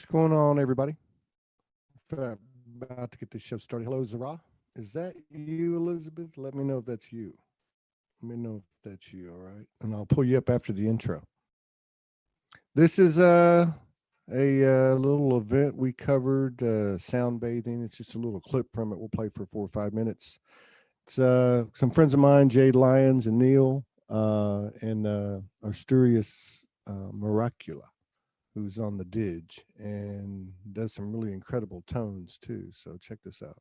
What's going on, everybody? About to get this show started. Hello, Zara. Is that you, Elizabeth? Let me know if that's you. Let me know if that's you, all right? And I'll pull you up after the intro. This is a little event we covered, sound bathing. It's just a little clip from it. We'll play for 4 or 5 minutes. It's some friends of mine, Jade Lyons and Neil, and Asturias Miracula, who's on the Dig and does some really incredible tones too. So check this out.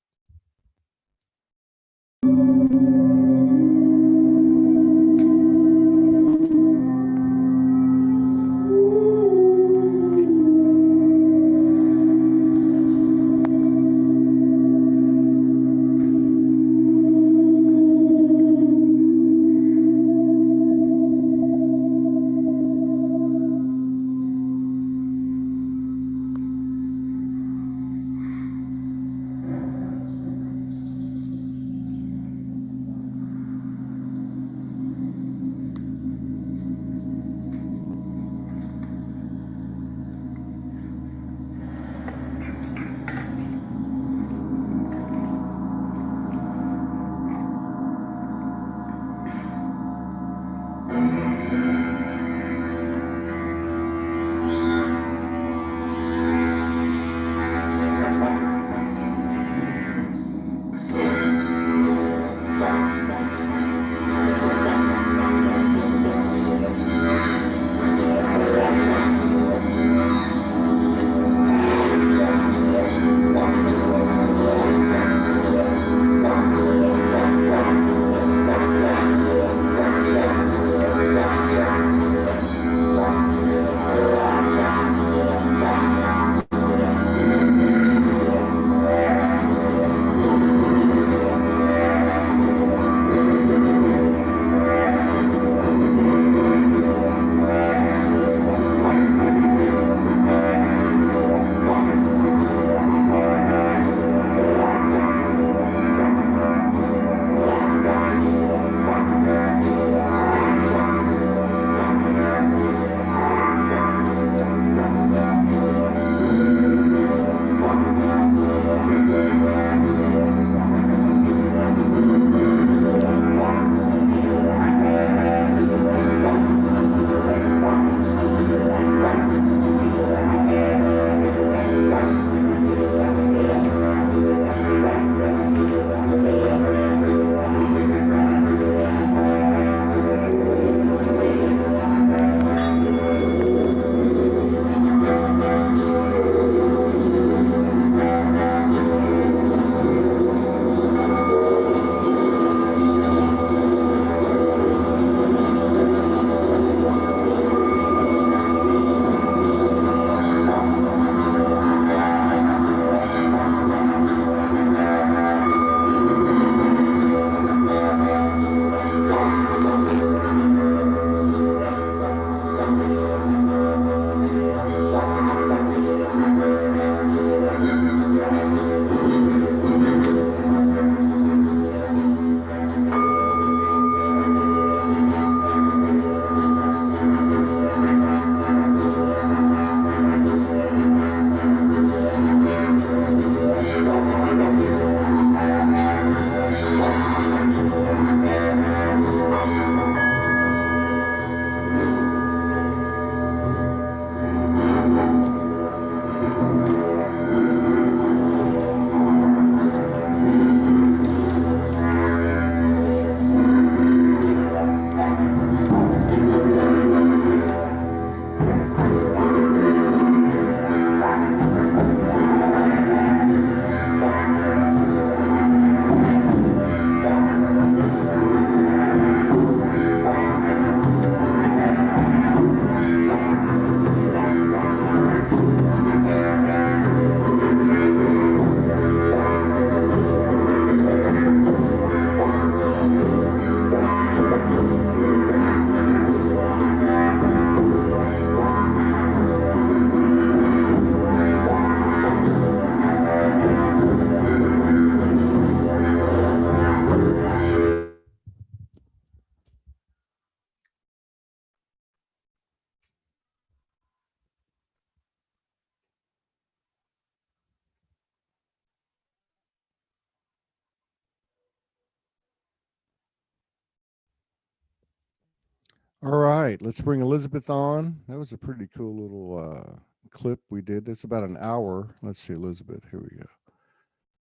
All right, let's bring Elizabeth on. That was a pretty cool little clip we did. That's about an hour. Let's see, Elizabeth. Here we go.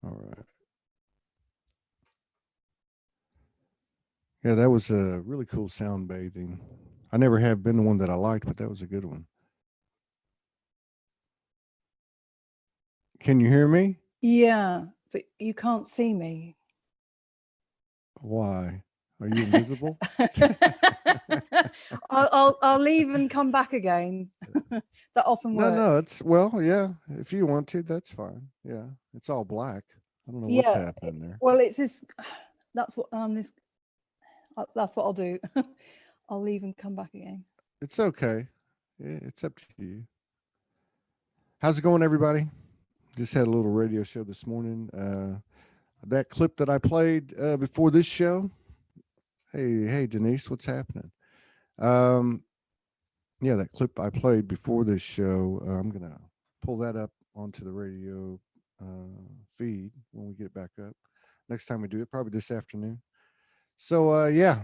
All right. Yeah, that was a really cool sound bathing. I never have been the one that I liked, but that was a good one. Can you hear me? Yeah, but you can't see me. Why? Are you invisible? I'll leave and come back again. That often No, works. no, it's well, yeah. If you want to, that's fine. Yeah, it's all black. I don't know what's Yeah. happening there. Well, it's this. That's what this. That's what I'll do. I'll leave and come back again. It's okay. Yeah, it's up to you. How's it going, everybody? Just had a little radio show this morning. That clip that I played before this show. Hey, Denise, what's happening? Um, yeah, that clip I played before this show. I'm gonna pull that up onto the radio feed when we get it back up. Next time we do it, probably this afternoon. So yeah,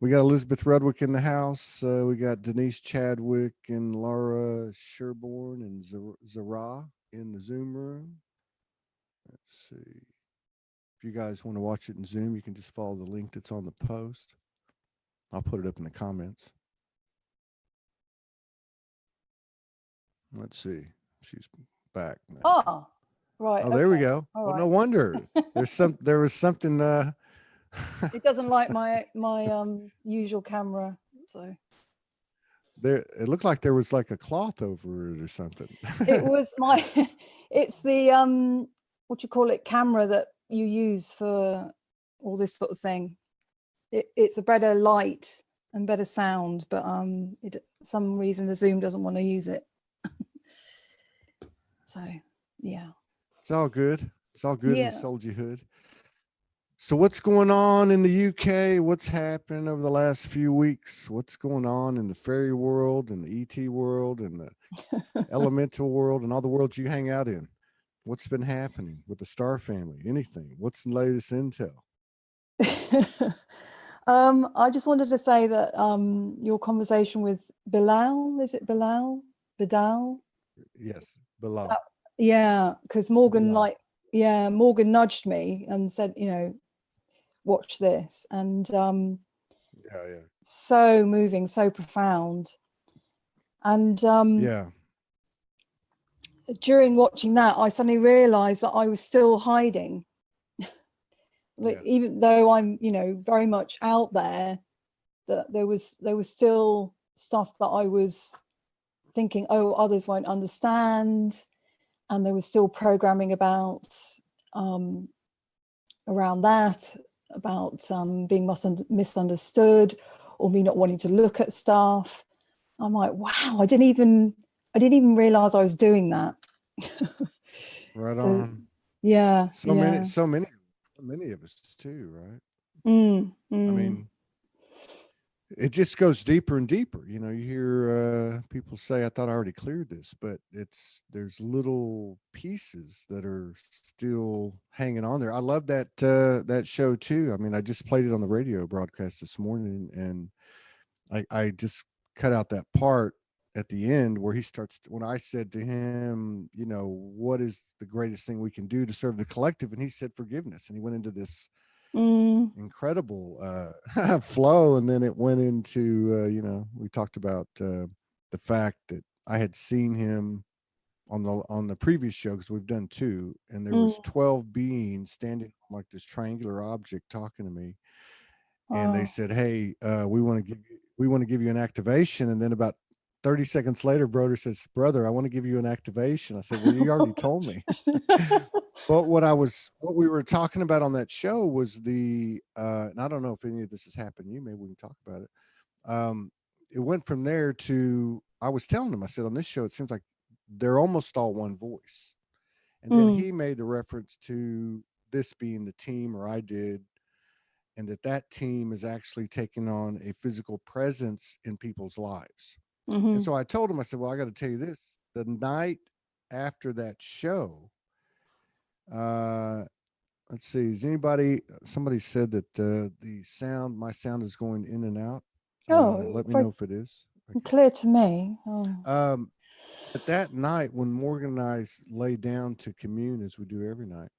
we got Elizabeth Rudwick in the house. We got Denise Chadwick and Laura Sherborne and Zara in the Zoom room. Let's see. If you guys want to watch it in Zoom, you can just follow the link that's on the post. I'll put it up in the comments. Let's see. She's back now. Oh, right. Oh, there we okay. go. All Well, right. no wonder. There was something It doesn't like my usual camera, so there it looked like there was like a cloth over it or something. it was my. It's the what you call it, camera that you use for all this sort of thing. It's a better light and better sound, but some reason the Zoom doesn't want to use it. So yeah. It's all good. It's all good in Yeah. the Soldier Hood. So what's going on in the UK? What's happened over the last few weeks? What's going on in the fairy world and the ET world and the elemental world and all the worlds you hang out in? What's been happening with the Star family? Anything? What's the latest intel? I just wanted to say that your conversation with Bilal, is it Bilal? Bidal? Yes, below. Yeah, because Morgan Bilal. Morgan nudged me and said, watch this. And Yeah. so moving, so profound. And Yeah. during watching that, I suddenly realized that I was still hiding. But even though I'm, very much out there, that there was still stuff that I was thinking, oh, others won't understand. And there was still programming about around that, about being misunderstood or me not wanting to look at stuff. I'm like, wow, I didn't even realize I was doing that. Right So, on. yeah. So many of us too, right? I Mm. mean, it just goes deeper and deeper. You hear people say, I thought I already cleared this, but there's little pieces that are still hanging on there. I love that show too. I mean, I just played it on the radio broadcast this morning, and I just cut out that part at the end where he starts, when I said to him, what is the greatest thing we can do to serve the collective? And he said forgiveness. And he went into this incredible flow, and then it went into we talked about the fact that I had seen him on the previous show, because we've done two, and there was 12 beings standing on like this triangular object talking to me, and they said, hey, we want to give you an activation. And then about 30 seconds later, Broder says, brother, I want to give you an activation. I said, well, you already told me. But what we were talking about on that show was and I don't know if any of this has happened to you, maybe we can talk about it. It went from there to, I was telling him, I said, on this show, it seems like they're almost all one voice. And then he made the reference to this being the team, or I did, and that team is actually taking on a physical presence in people's lives. And so I told him, I said, well, I got to tell you this, the night after that show, let's see, somebody said that my sound is going in and out. Oh, Let me very know if it is. clear to me. Oh. But that night when Morgan and I lay down to commune, as we do every night,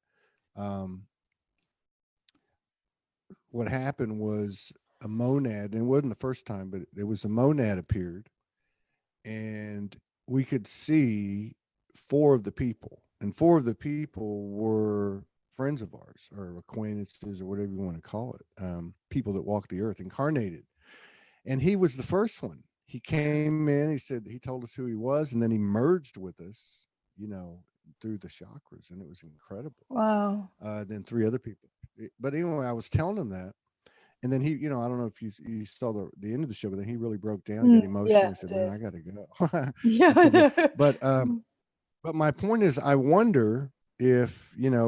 what happened was a monad, and it wasn't the first time, but it was a monad appeared, and we could see four of the people, and four of the people were friends of ours or acquaintances or whatever you want to call it, people that walk the earth, incarnated. And he was the first one. He came in, he told us who he was, and then he merged with us, through the chakras, and it was incredible. Wow. Then three other people. But anyway, I was telling him that. And then he, I don't know if you saw the end of the show, but then he really broke down, got emotional. Yeah, He said, I "Man, did. I gotta go." Yeah, I I said, know. but my point is, I wonder if,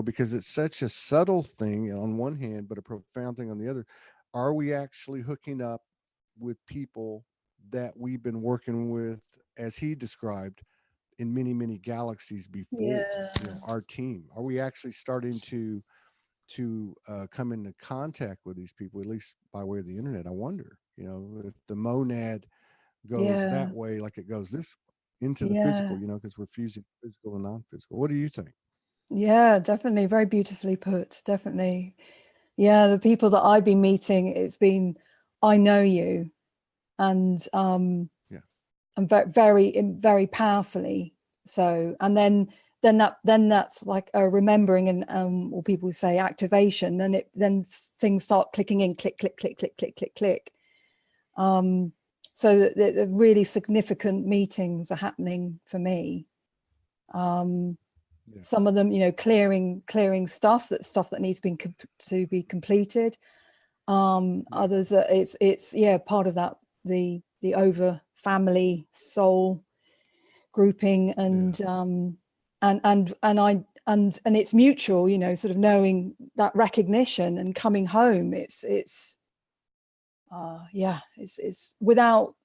because it's such a subtle thing on one hand, but a profound thing on the other, are we actually hooking up with people that we've been working with, as he described, in many, many galaxies before, Yeah. our team? Are we actually starting to come into contact with these people, at least by way of the internet? I wonder, if the monad goes Yeah. that way, like it goes this into the Yeah. physical, because we're fusing physical and non-physical. What do you think? Yeah, definitely. Very beautifully put. Definitely. Yeah, the people that I've been meeting, it's been, I know you, and Yeah. and very, very powerfully. So, and then that's like a remembering, and or people say activation. Then things start clicking in, click, click, click, click, click, click, click. So the really significant meetings are happening for me. Yeah. Some of them, clearing stuff that needs to be completed. Others, it's part of that, the over family soul grouping, and and it's mutual, sort of knowing that recognition and coming home. It's without,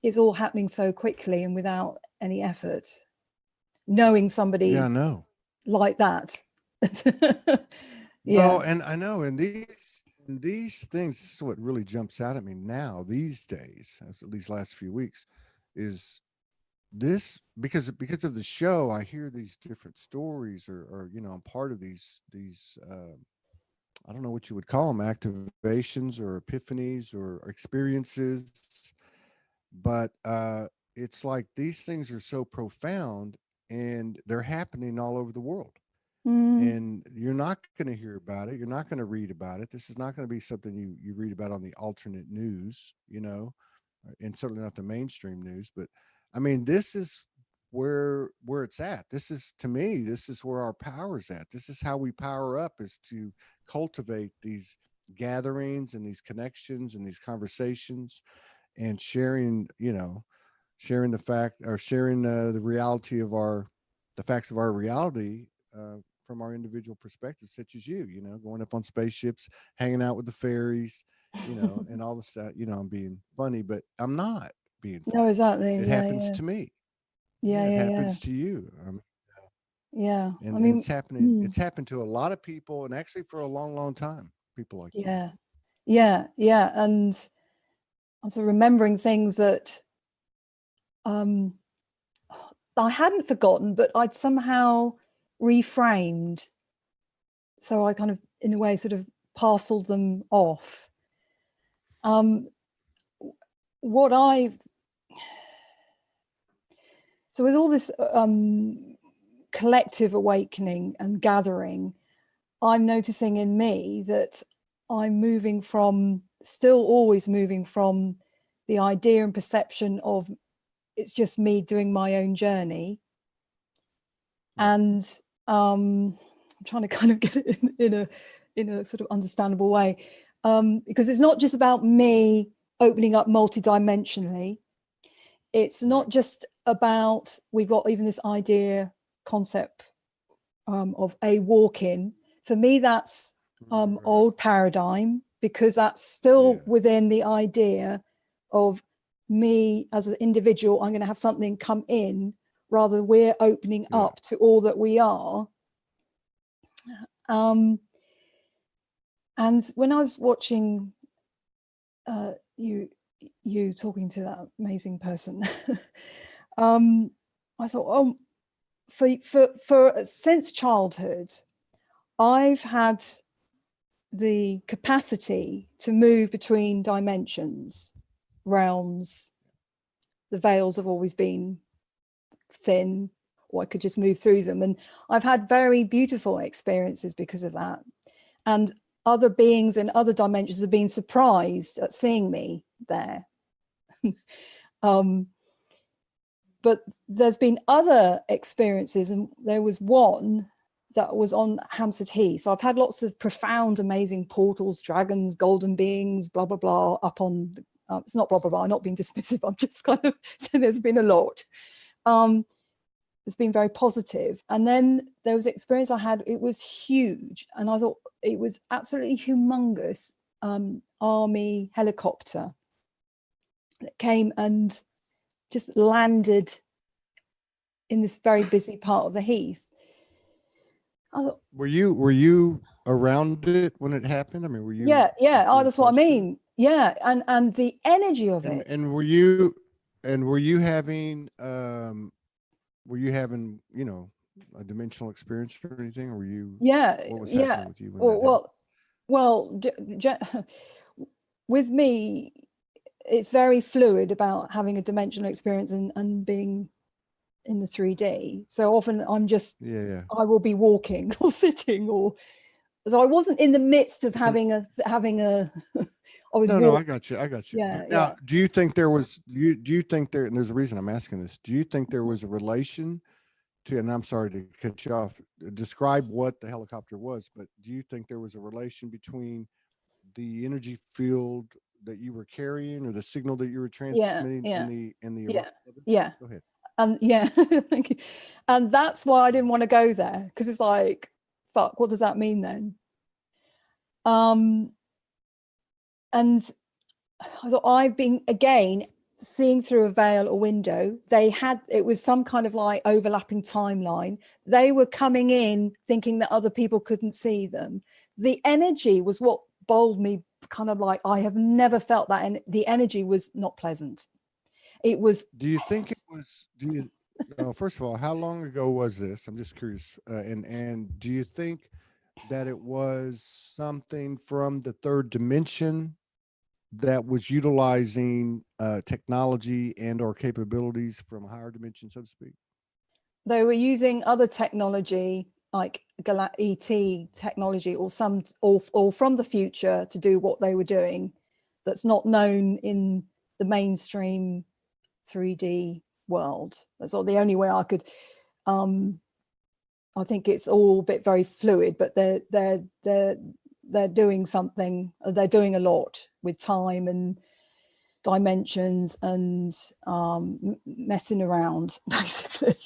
it's all happening so quickly and without any effort. Knowing somebody Yeah, I know. like that. Well, Yeah. and I know, and these things, this is what really jumps out at me now these days, as at these last few weeks, is this, because of the show, I hear these different stories, or I'm part of these I don't know what you would call them, activations or epiphanies or experiences, but it's like these things are so profound, and they're happening all over the world, and you're not going to hear about it, you're not going to read about it. This is not going to be something you read about on the alternate news, and certainly not the mainstream news. But I mean, this is where it's at. This is, to me, this is where our power's at. This is how we power up, is to cultivate these gatherings and these connections and these conversations, and sharing the fact, or sharing the reality of the facts of our reality, from our individual perspectives, such as going up on spaceships, hanging out with the fairies, and all the stuff. I'm being funny, but I'm not being No, funny. exactly. It Yeah, happens yeah. to me. Yeah, Yeah, it yeah, yeah. happens to you. Yeah. I And mean, it's happening. It's happened to a lot of people, and actually for a long, long time. People like you. yeah. Yeah, yeah. And I'm sort of remembering things that I hadn't forgotten, but I'd somehow reframed. So I kind of, in a way, sort of parceled them off. What I've So with all this collective awakening and gathering, I'm noticing in me that I'm always moving from the idea and perception of it's just me doing my own journey. Right. And I'm trying to kind of get it in a sort of understandable way, because it's not just about me opening up multidimensionally. It's not Right. just about, we've got even this concept of a walk-in. For me, that's Right. old paradigm, because that's still Yeah. within the idea of me as an individual. I'm going to have something come in, rather we're opening Yeah. up to all that we are. And when I was watching you you talking to that amazing person. I thought, oh, for since childhood, I've had the capacity to move between dimensions, realms. The veils have always been thin, or I could just move through them. And I've had very beautiful experiences because of that. And other beings in other dimensions have been surprised at seeing me there. But there's been other experiences, and there was one that was on Hampstead Heath. So I've had lots of profound, amazing portals, dragons, golden beings, blah, blah, blah, up on, it's not blah, blah, blah, I'm not being dismissive, I'm just kind of saying there's been a lot. It's been very positive. And then there was an experience I had, it was huge. And I thought it was absolutely humongous, army helicopter that came and just landed in this very busy part of the Heath. I thought, were you around it when it happened? I mean, were you? Yeah. Oh, that's what I mean. Yeah, and the energy of it. And were you having you know, a dimensional experience or anything? Or were you? Yeah. What was happening with you? Well, with me, it's very fluid about having a dimensional experience and being in the 3D. So often I'm just, I will be walking or sitting, or so I wasn't in the midst of having a I was no, I got you. Yeah. Now, do you think there was, do you think there, and there's a reason I'm asking this, do you think there was a relation to, and I'm sorry to cut you off, describe what the helicopter was, but do you think there was a relation between the energy field that you were carrying or the signal that you were transmitting in the yeah. Go ahead. And thank you. And that's why I didn't want to go there, because it's like, fuck, what does that mean then? And I thought, I've been again seeing through a veil or window. It was some kind of like overlapping timeline. They were coming in thinking that other people couldn't see them. The energy was what bowled me, kind of like, I have never felt that, and the energy was not pleasant. It was. Do you think it was? First of all, how long ago was this? I'm just curious. And do you think that it was something from the third dimension that was utilizing technology and or capabilities from a higher dimension, so to speak? They were using other technology, like ET technology, or from the future to do what they were doing, that's not known in the mainstream 3D world. That's all, the only way I could. I think it's all a bit very fluid, but they're doing something. They're doing a lot with time and dimensions and messing around, basically.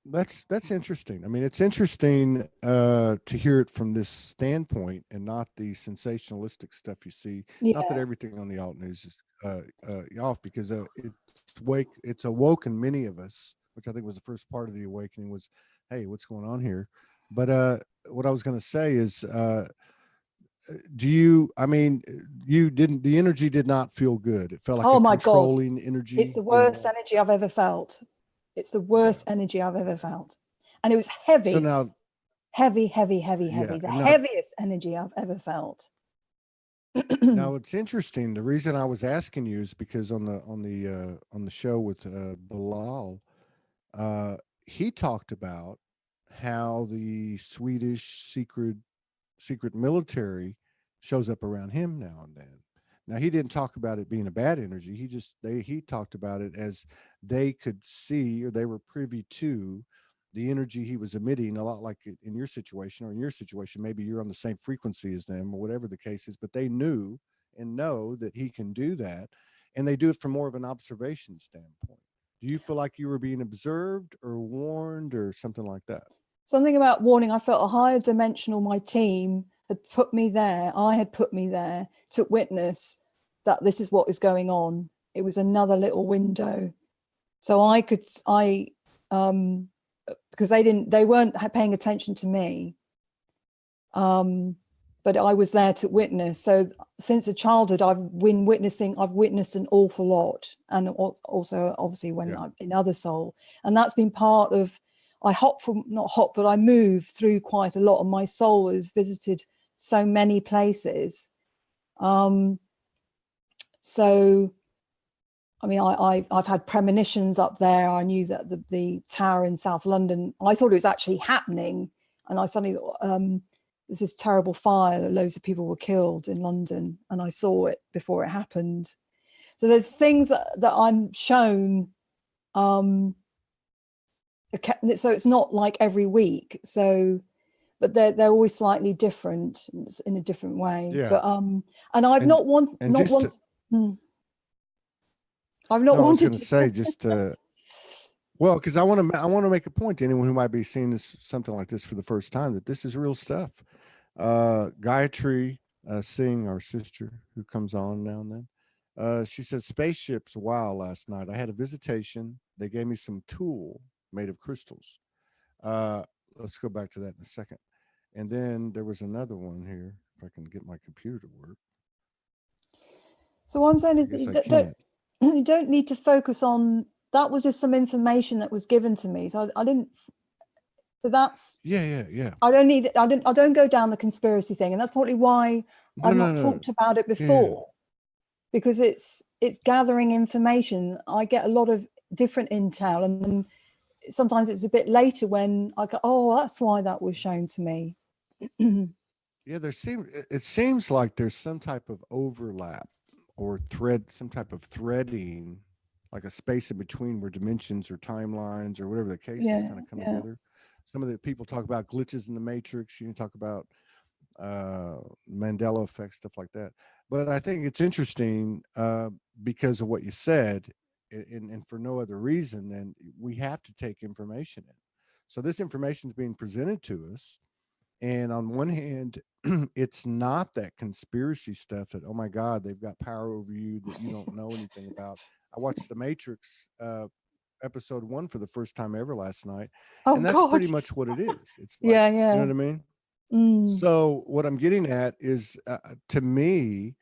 That's interesting. I mean, it's interesting to hear it from this standpoint and not the sensationalistic stuff you see. Not that everything on the alt news is off, because it's awoken many of us, which I think was the first part of the awakening was, hey, what's going on here? But what I was going to say is, the energy did not feel good. It felt like a controlling energy. It's the worst energy I've ever felt. It's the worst energy I've ever felt. And it was heavy. So now, heavy. The heaviest energy I've ever felt. Now it's interesting. The reason I was asking you is because on the show with Bilal, he talked about how the Swedish secret military shows up around him now and then. Now, he didn't talk about it being a bad energy. He talked about it as they could see, or they were privy to, the energy he was emitting, a lot like in your situation, or in your situation, maybe you're on the same frequency as them, or whatever the case is, but they knew and know that he can do that. And they do it from more of an observation standpoint. Do you feel like you were being observed or warned or something like that? Something about warning. I felt a higher dimensional, my team had put me there. I had put me there to witness that this is what is going on. It was another little window. So because they weren't paying attention to me. But but I was there to witness. So since a childhood, I've witnessed an awful lot, and also obviously when I'm in other soul, and that's been part of. I but I move through quite a lot, and my soul has visited so many places. So, I mean, I've had premonitions up there. I knew that the tower in South London, I thought it was actually happening, and I suddenly there's this terrible fire that loads of people were killed in London, and I saw it before it happened. So there's things that I'm shown. So it's not like every week. So, but they're always slightly different in a different way. Yeah. But and I've not wanted. I've not no, wanted. I was going to say just well, because I want to make a point to anyone who might be seeing this something like this for the first time that this is real stuff. Gayatri Singh, our sister who comes on now and then, she says spaceships. Wow, last night I had a visitation. They gave me some tool made of crystals. Let's go back to that in a second. And then there was another one here. If I can get my computer to work. So what I'm saying is you don't need to focus on that. Was just some information that was given to me. So I didn't. So that's yeah. I don't go down the conspiracy thing, and that's probably why I've not talked about it before, because it's gathering information. I get a lot of different intel, and then sometimes it's a bit later when I go, oh, that's why that was shown to me. Yeah, it seems like there's some type of overlap or some type of threading, like a space in between where dimensions or timelines or whatever the case is kind of come together. Some of the people talk about glitches in the matrix. You can talk about Mandela effect, stuff like that. But I think it's interesting because of what you said, and for no other reason than we have to take information in. So this information is being presented to us. And on one hand, it's not that conspiracy stuff that, oh my God, they've got power over you that you don't know anything about. I watched The Matrix episode 1 for the first time ever last night. And that's pretty much what it is. It's like, you know what I mean? So what I'm getting at is, to me,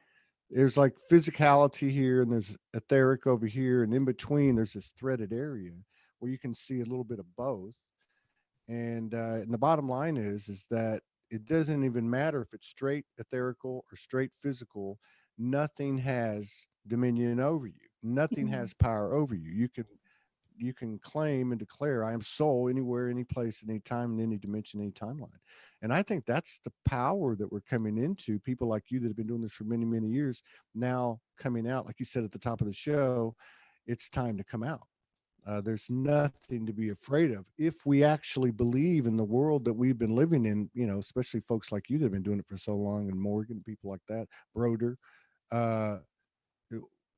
there's like physicality here and there's etheric over here. And in between, there's this threaded area where you can see a little bit of both. And the bottom line is that it doesn't even matter if it's straight etherical or straight physical. Nothing has dominion over you. Nothing has power over you. You can claim and declare, I am soul anywhere, any place, any time, in any dimension, any timeline. And I think that's the power that we're coming into. People like you that have been doing this for many, many years now coming out, like you said at the top of the show, it's time to come out. There's nothing to be afraid of if we actually believe in the world that we've been living in, especially folks like you that have been doing it for so long, and Morgan, people like that, Broder.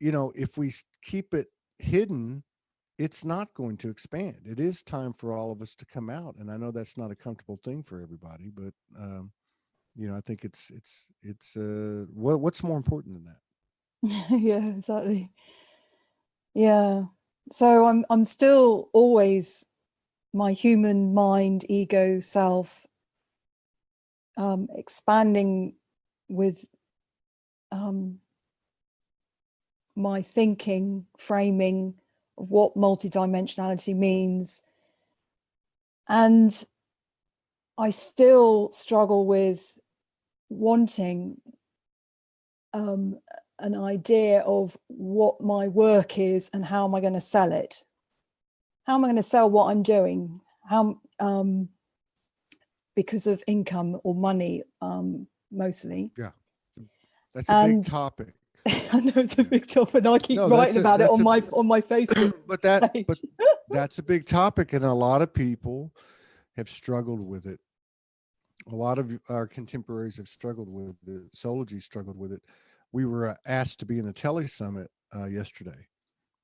If we keep it hidden, it's not going to expand. It is time for all of us to come out. And I know that's not a comfortable thing for everybody, but, I think it's what's more important than that? Yeah, exactly. Yeah. So I'm still always my human mind, ego, self, expanding with my thinking, framing of what multidimensionality means. And I still struggle with wanting an idea of what my work is and how am I going to sell it? How am I going to sell what I'm doing? Because of income or money, mostly. Yeah, that's a big topic. I know it's a big topic. I keep writing about it on my Facebook. But that's a big topic, and a lot of people have struggled with it. A lot of our contemporaries have struggled with it. Soulogy struggled with it. We were asked to be in a tele summit yesterday,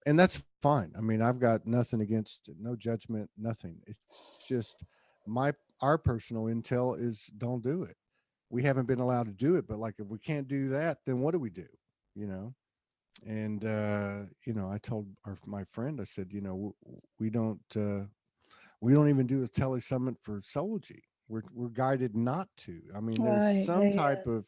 and that's fine. I mean, I've got nothing against it, no judgment, nothing. It's just our personal intel is don't do it. We haven't been allowed to do it, but like if we can't do that, then what do we do? And I told my friend, I said, we don't even do a tele summit for Soulogy. We're guided not to. I mean, there's Right. some type of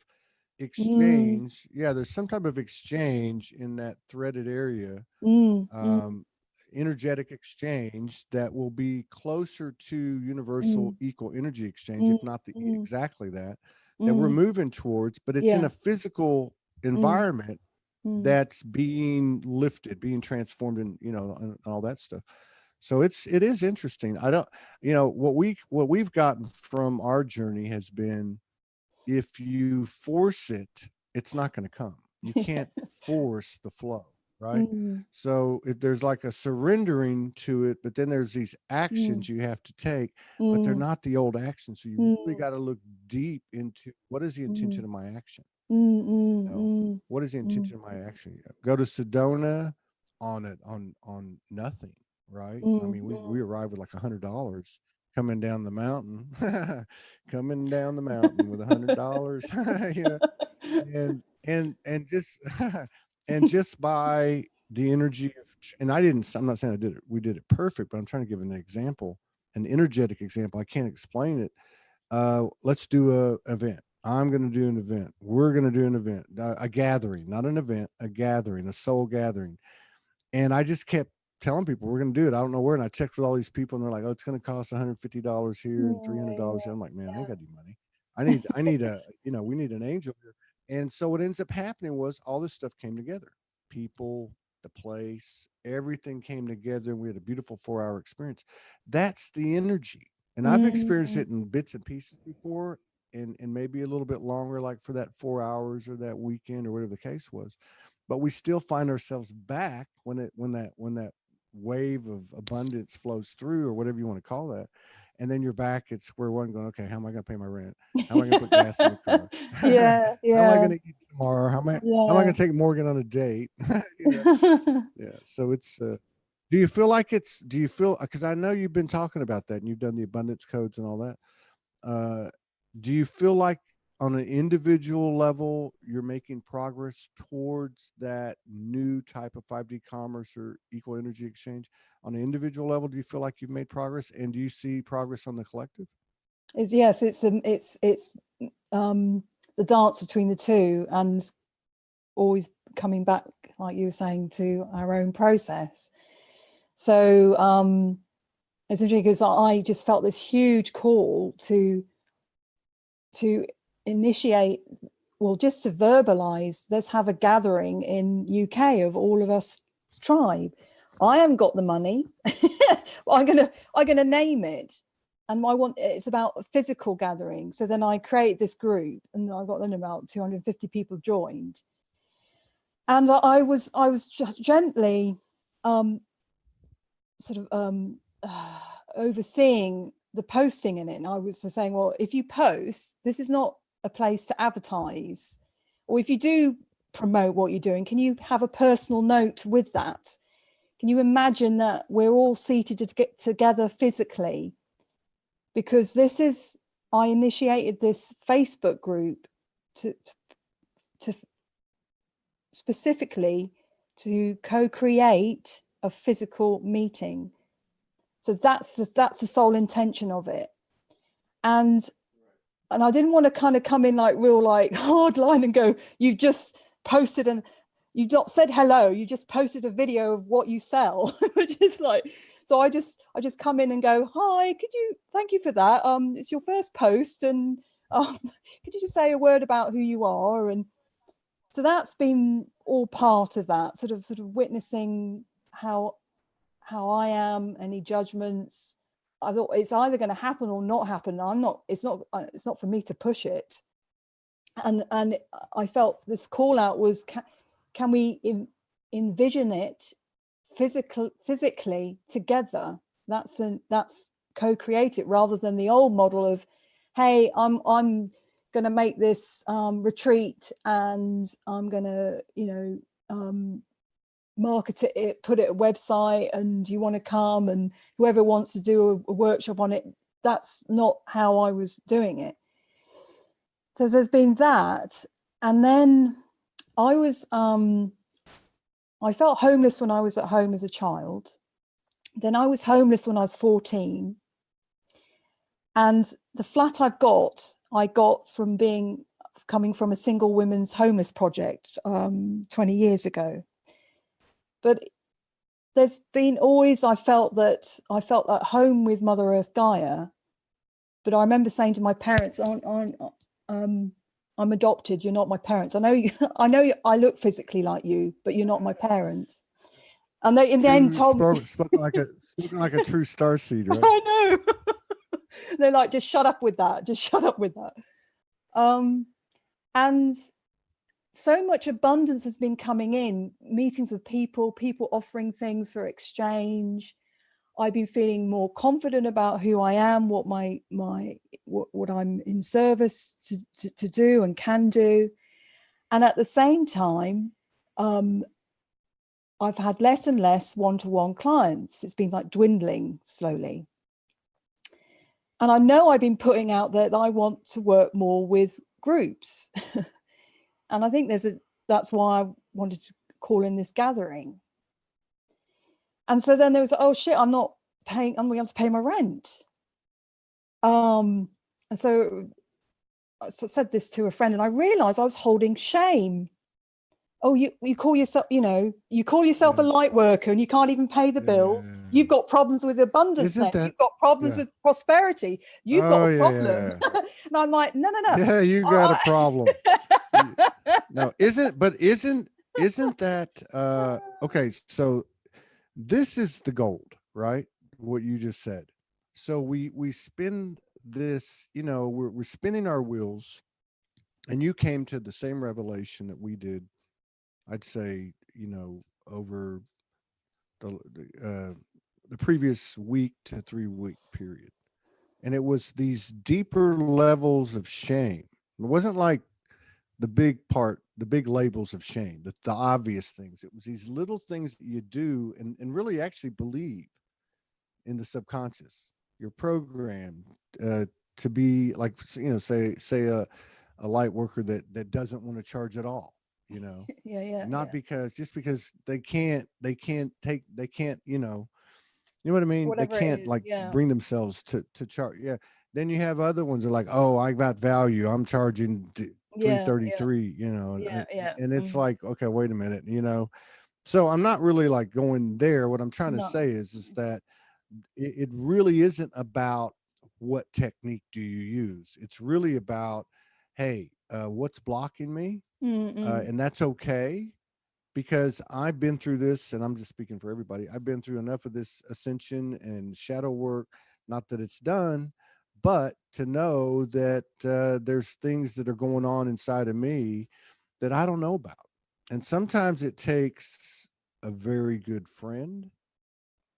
Mm, exchange. Yeah, there's some type of exchange in that threaded area, mm, mm, um, energetic exchange that will be closer to universal mm, equal energy exchange, mm, if not the mm, exactly that we're mm. moving towards. But it's in Yeah. a physical Mm, environment mm, that's being lifted, being transformed, and and all that stuff. So it is interesting. I don't, what we've gotten from our journey has been, if you force it, it's not going to come. You yeah. can't force the flow, right? Mm, So there's like a surrendering to it, but then there's these mm, actions you have to take, but they're mm, not the old actions. So you really mm, got to look deep into, what is the intention mm, of my action? mm, You know, mm, what is the mm, intention of my action? Go to Sedona on it, on nothing, right? I mm, mean, we mm. arrived with like $100 coming down the mountain, coming down the mountain with $100, and just and just by the energy of, and I'm not saying we did it perfect, but I'm trying to give an example, an energetic example. I can't explain it. Let's do a event. I'm going to do an event. We're going to do an event, a gathering, not an event, a gathering, a soul gathering. And I just kept telling people we're going to do it. I don't know where. And I checked with all these people, and they're like, "Oh, it's going to cost $150 here and $300 here." I'm like, "Man, I ain't got any money. I need we need an angel here." And so what ends up happening was all this stuff came together. People, the place, everything came together, and we had a beautiful 4-hour experience. That's the energy. And I've experienced Mm, it in bits and pieces before, and maybe a little bit longer, like for that 4 hours or that weekend or whatever the case was. But we still find ourselves back when that wave of abundance flows through, or whatever you want to call that. And then you're back at square one going, okay, how am I going to pay my rent? How am I going to put gas in the car? yeah, How am I yeah, going to eat tomorrow? How am I yeah. going to take Morgan on a date? Yeah. So do you feel, because I know you've been talking about that and you've done the abundance codes and all that. Uh, do you feel like on an individual level, you're making progress towards that new type of 5D commerce or equal energy exchange? On an individual level, do you feel like you've made progress, and do you see progress on the collective? Yes, it's the dance between the two, and always coming back, like you were saying, to our own process. So it's interesting because I just felt this huge call to initiate, well, just to verbalize, let's have a gathering in UK of all of us tribe. I haven't got the money. I'm gonna name it, and it's about a physical gathering. So then I create this group, and I got then about 250 people joined, and I was gently sort of overseeing the posting in it. And I was saying, well, if you post, this is not a place to advertise. Or if you do promote what you're doing, can you have a personal note with that? Can you imagine that we're all seated to get together physically? Because I initiated this Facebook group to specifically to co-create a physical meeting. So that's the sole intention of it. And I didn't want to kind of come in like real like hard line and go, you've just posted and you've not said hello, you just posted a video of what you sell, which is like, so I just come in and go, hi, thank you for that. It's your first post, and could you just say a word about who you are? And so that's been all part of that, sort of witnessing how I am, any judgments. I thought it's either going to happen or not happen. It's not for me to push it. And I felt this call out was, can we envision it physically together? That's co-create it, rather than the old model of, hey, I'm going to make this retreat, and I'm going to market it, put it a website, and you want to come, and whoever wants to do a workshop on it. That's not how I was doing it. So there's been that. And then I felt homeless when I was at home as a child. Then I was homeless when I was 14. And the flat I got from coming from a single women's homeless project 20 years ago. But there's been always, I felt at home with Mother Earth Gaia. But I remember saying to my parents, I'm adopted, you're not my parents. I know I look physically like you, but you're not my parents. And they in the end told me, spoken like a true starseed, right? I know. They're like, just shut up with that. Just shut up with that. And so much abundance has been coming in, meetings with people offering things for exchange. I've been feeling more confident about who I am, what what I'm in service to do and can do. And at the same time, I've had less and less one-to-one clients. It's been like dwindling slowly. And I know I've been putting out there that I want to work more with groups. And I think that's why I wanted to call in this gathering. And so then there was, oh shit, I'm going to have to pay my rent. And so I said this to a friend, and I realized I was holding shame. Oh, you call yourself, you call yourself a light worker and you can't even pay the bills. You've got problems with abundance. You've got problems with prosperity. You've got a problem. And I'm like, no. Yeah, you got a problem. No, isn't that okay? So this is the gold, right? What you just said. So we spin this, we're spinning our wheels, and you came to the same revelation that we did. I'd say, over the previous week to 3 week period. And it was these deeper levels of shame. It wasn't like the big labels of shame, the obvious things. It was these little things that you do and really actually believe in the subconscious. You're programmed to be like, say a light worker that doesn't want to charge at all. Just because they can't, you know what I mean? Whatever they can't bring themselves to charge. Yeah. Then you have other ones that are like, oh, I got value. I'm charging 333, and it's like, okay, wait a minute, so I'm not really like going there. What I'm trying to say is that it really isn't about what technique do you use. It's really about, hey, what's blocking me? And that's okay, because I've been through this, and I'm just speaking for everybody. I've been through enough of this ascension and shadow work, not that it's done, but to know that there's things that are going on inside of me that I don't know about. And sometimes it takes a very good friend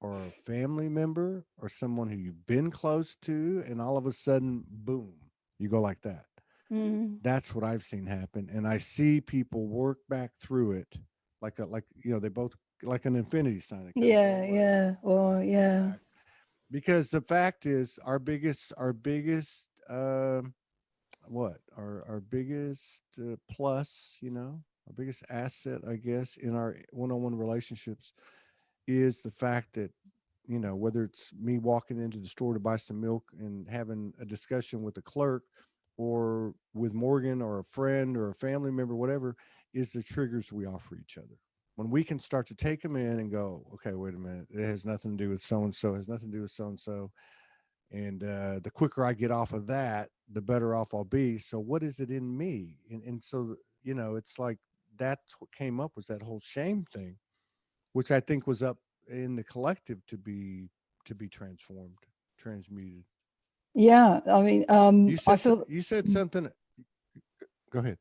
or a family member or someone who you've been close to, and all of a sudden, boom, you go like that. That's what I've seen happen. And I see people work back through it they both like an infinity sign. Because the fact is, our biggest plus, our biggest asset, I guess, in our one-on-one relationships is the fact that, whether it's me walking into the store to buy some milk and having a discussion with the clerk, or with Morgan or a friend or a family member, whatever, is the triggers we offer each other. When we can start to take them in and go, okay, wait a minute, it has nothing to do with so-and-so, has nothing to do with so-and-so. And the quicker I get off of that, the better off I'll be. So what is it in me? And so, it's like, that's what came up, was that whole shame thing, which I think was up in the collective to be transformed, transmuted. Yeah. I mean, you said something. Go ahead.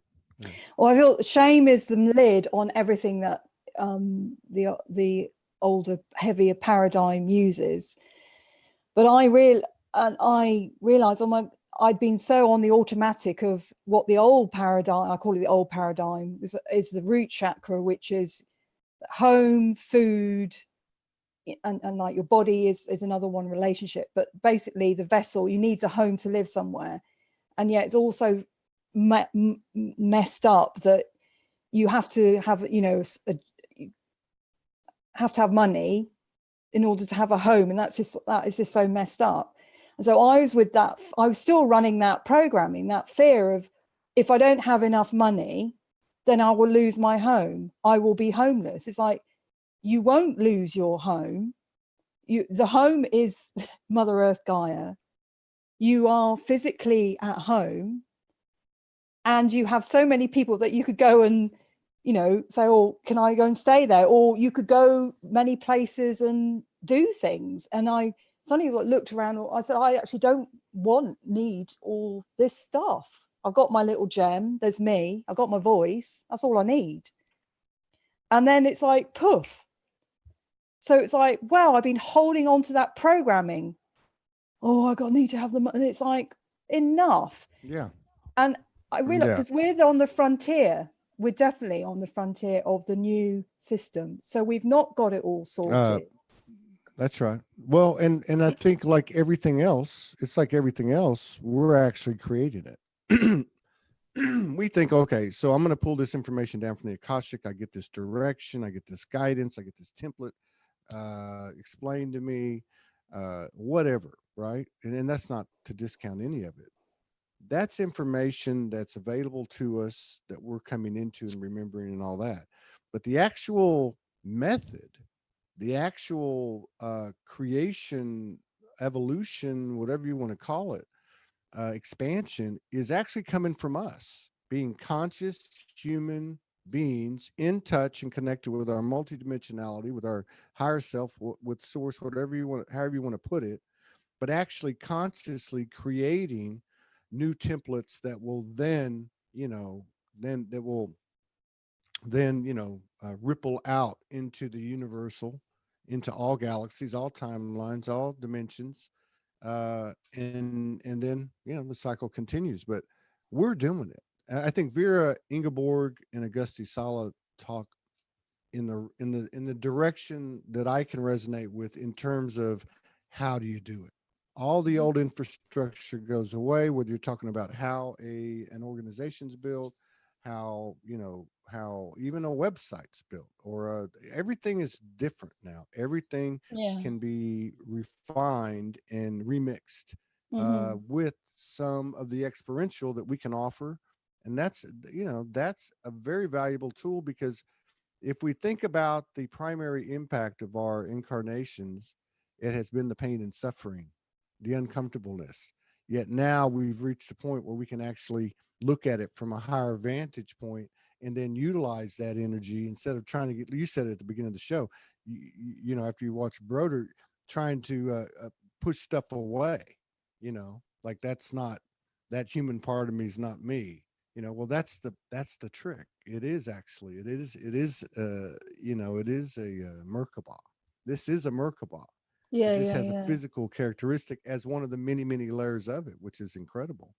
Well, I feel shame is the lid on everything that the older, heavier paradigm uses. But I realized, I'd been so on the automatic of what the old paradigm, I call it the old paradigm, is the root chakra, which is home, food, and like your body is another one, relationship. But basically the vessel, you need the home to live somewhere. And yet it's also messed up that you have to have, have to have money in order to have a home. And that is just so messed up. And so I was with that, I was still running that programming, that fear of, if I don't have enough money, then I will lose my home. I will be homeless. It's like, you won't lose your home. The home is Mother Earth Gaia. You are physically at home, and you have so many people that you could go and, you know, say, oh, can I go and stay there? Or you could go many places and do things. And I suddenly looked around, I said, I actually don't need all this stuff. I've got my little gem, there's me, I've got my voice, that's all I need. And then it's like, poof. So it's like, wow, I've been holding on to that programming. Oh, need to have the money. And it's like, enough. Yeah. And I realize, because we're on the frontier, we're definitely on the frontier of the new system. So we've not got it all sorted. That's right. Well, and I think like everything else, it's like everything else, we're actually creating it. We think, okay, so I'm going to pull this information down from the Akashic. I get this direction. I get this guidance. I get this template explained to me, whatever, right? And that's not to discount any of it. That's information that's available to us that we're coming into and remembering and all that. But the actual method, the actual creation, evolution, whatever you want to call it, expansion is actually coming from us being conscious human beings in touch and connected with our multidimensionality, with our higher self, with source, whatever you want, however you want to put it, but actually consciously creating new templates that will then, ripple out into the universal, into all galaxies, all timelines, all dimensions, and then the cycle continues. But we're doing it. I think Vera Ingeborg and Augusti Sala talk in the direction that I can resonate with in terms of how do you do it. All the old infrastructure goes away, whether you're talking about how an organization's built, how even a website's built, or everything is different now. Everything can be refined and remixed with some of the experiential that we can offer. And that's a very valuable tool, because if we think about the primary impact of our incarnations, it has been the pain and suffering, the uncomfortableness. Yet now we've reached a point where we can actually look at it from a higher vantage point and then utilize that energy instead of trying to get, you said it at the beginning of the show, after you watch Broder, trying to push stuff away, like that's not, that human part of me is not me. Well, that's the trick. It is a Merkaba. This is a Merkaba. It just has a physical characteristic as one of the many, many layers of it, which is incredible.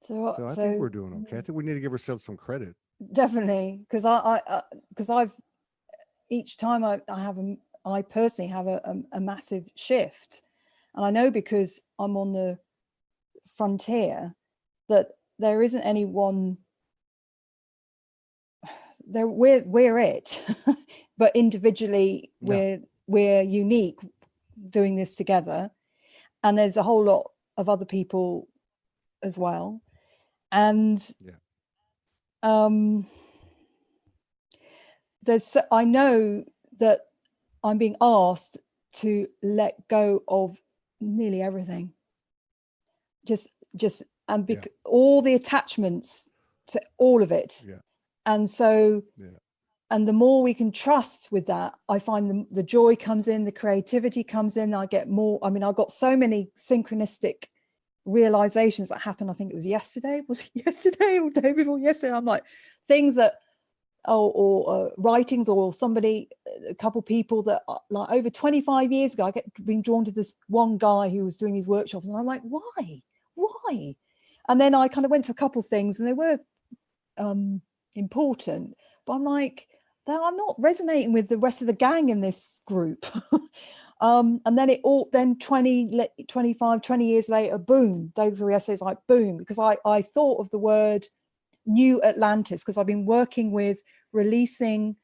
So I think we're doing okay. I think we need to give ourselves some credit. Definitely, because I've each time I personally have a massive shift, and I know because I'm on the frontier that there isn't anyone there. We're it, but individually we're unique doing this together, and there's a whole lot of other people as well. And I know that I'm being asked to let go of nearly everything, all the attachments to all of it. And so and the more we can trust with that, I find the joy comes in, the creativity comes in. I get more. I mean, I got so many synchronistic realizations that happened. I think it was yesterday. Was it yesterday or the day before yesterday? I'm like, things that, or writings, or somebody, a couple people that like over 25 years ago, I get being drawn to this one guy who was doing his workshops, and I'm like, why? And then I kind of went to a couple of things, and they were important, but I'm like, I'm not resonating with the rest of the gang in this group. And then 20 years later, boom, David Ferrier says, like, boom, because I thought of the word New Atlantis, because I've been working with releasing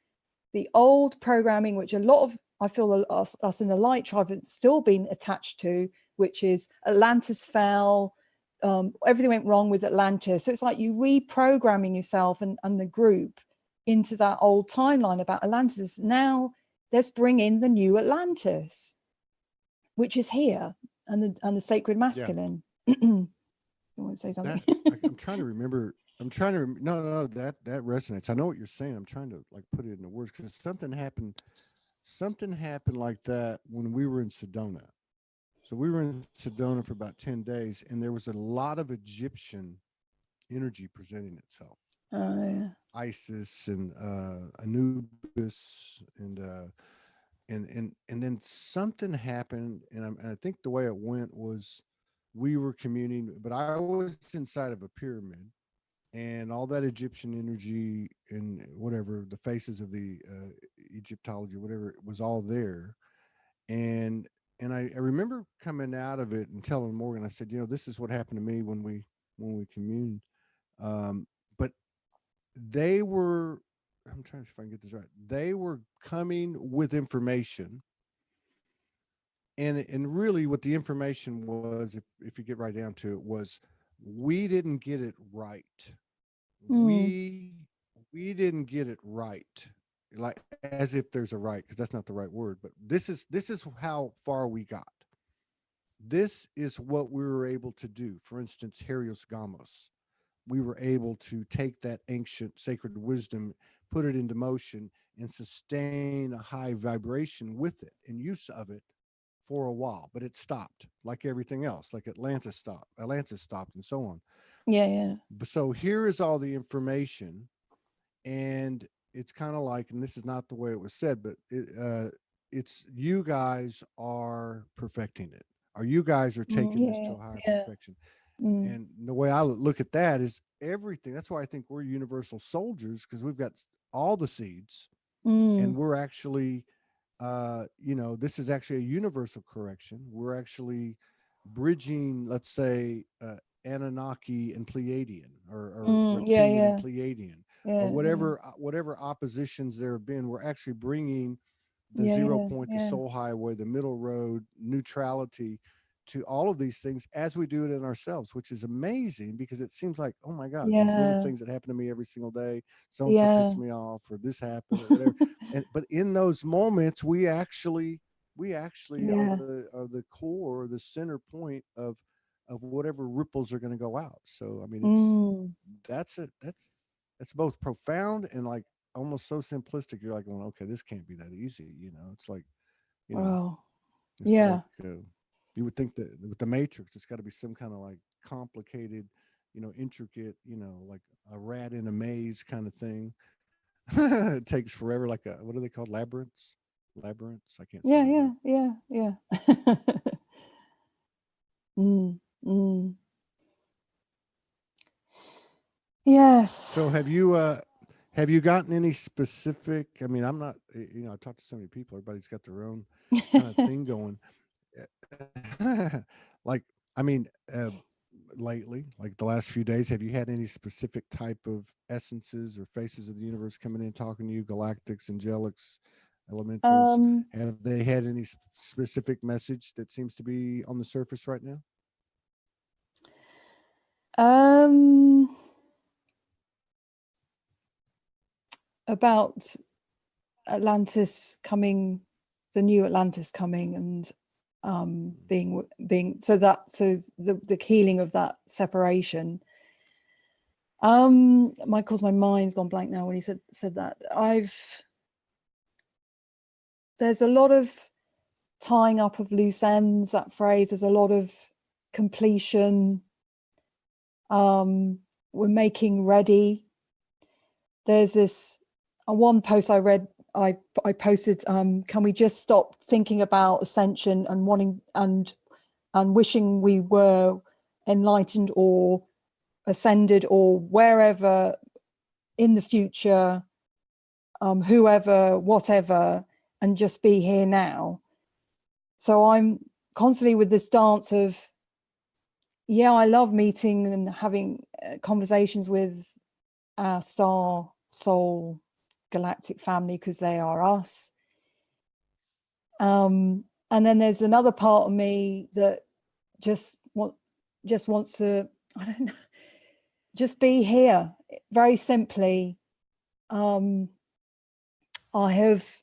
the old programming, which a lot of, I feel us in the light tribe have still been attached to, which is Atlantis fell, everything went wrong with Atlantis. So it's like you reprogramming yourself and the group into that old timeline about Atlantis. Now let's bring in the new Atlantis, which is here, and the sacred masculine. You want to say something? I'm trying to remember. No, that resonates. I know what you're saying. I'm trying to like put it into words because something happened like that when we were in Sedona. So we were in Sedona for about 10 days, and there was a lot of Egyptian energy presenting itself. Yeah. Isis and Anubis and then something happened, and I think the way it went was we were communing, but I was inside of a pyramid, and all that Egyptian energy and whatever the faces of the Egyptology, whatever, it was all there, and I remember coming out of it and telling Morgan, I said, this is what happened to me when we communed, but they were. I'm trying to see if I can get this right. They were coming with information, and really what the information was, if you get right down to it, was we didn't get it right. We didn't get it right, like as if there's a right, because that's not the right word. But this is how far we got. This is what we were able to do. For instance, Helios Gamos. We were able to take that ancient sacred wisdom, put it into motion, and sustain a high vibration with it and use of it for a while. But it stopped, like everything else, like Atlantis stopped, and so on. Yeah. So here is all the information, and it's kind of like, and this is not the way it was said, but it's you guys are perfecting it, or you guys are taking this to a higher perfection. And the way I look at that is everything. That's why I think we're universal soldiers, because we've got all the seeds, and we're actually, this is actually a universal correction. We're actually bridging, let's say, Anunnaki and Pleiadian, or reptilian and Pleiadian, or whatever oppositions there have been. We're actually bringing the 0 point, the soul highway, the middle road, neutrality to all of these things as we do it in ourselves, which is amazing, because it seems like, oh my God, these little things that happen to me every single day, so-and-so pissed me off, or this happened, or whatever. But in those moments, we actually are the core, the center point of whatever ripples are going to go out. So I mean, that's both profound and like almost so simplistic. You're like, well, okay, this can't be that easy. It's like, it's like, you would think that with the Matrix, it's got to be some kind of like complicated, intricate, like a rat in a maze kind of thing. It takes forever, like what are they called? Labyrinths? I can't say. Yeah. Yes. So have you gotten any specific, I mean, I'm not, I talked to so many people, everybody's got their own kind of thing going. Like, I mean, lately, like the last few days, have you had any specific type of essences or faces of the universe coming in talking to you, galactics, angelics, elementals? Have they had any specific message that seems to be on the surface right now? About Atlantis coming, the new Atlantis coming, and being so the healing of that separation. Michael's, my mind's gone blank now when he said that. There's a lot of tying up of loose ends, that phrase. There's a lot of completion. We're making ready. There's this one post I read, I posted, can we just stop thinking about ascension and wanting and wishing we were enlightened or ascended or wherever in the future, whoever, whatever, and just be here now. So I'm constantly with this dance of, I love meeting and having conversations with our star soul galactic family, because they are us. And then there's another part of me that just wants to, I don't know, just be here. Very simply, I have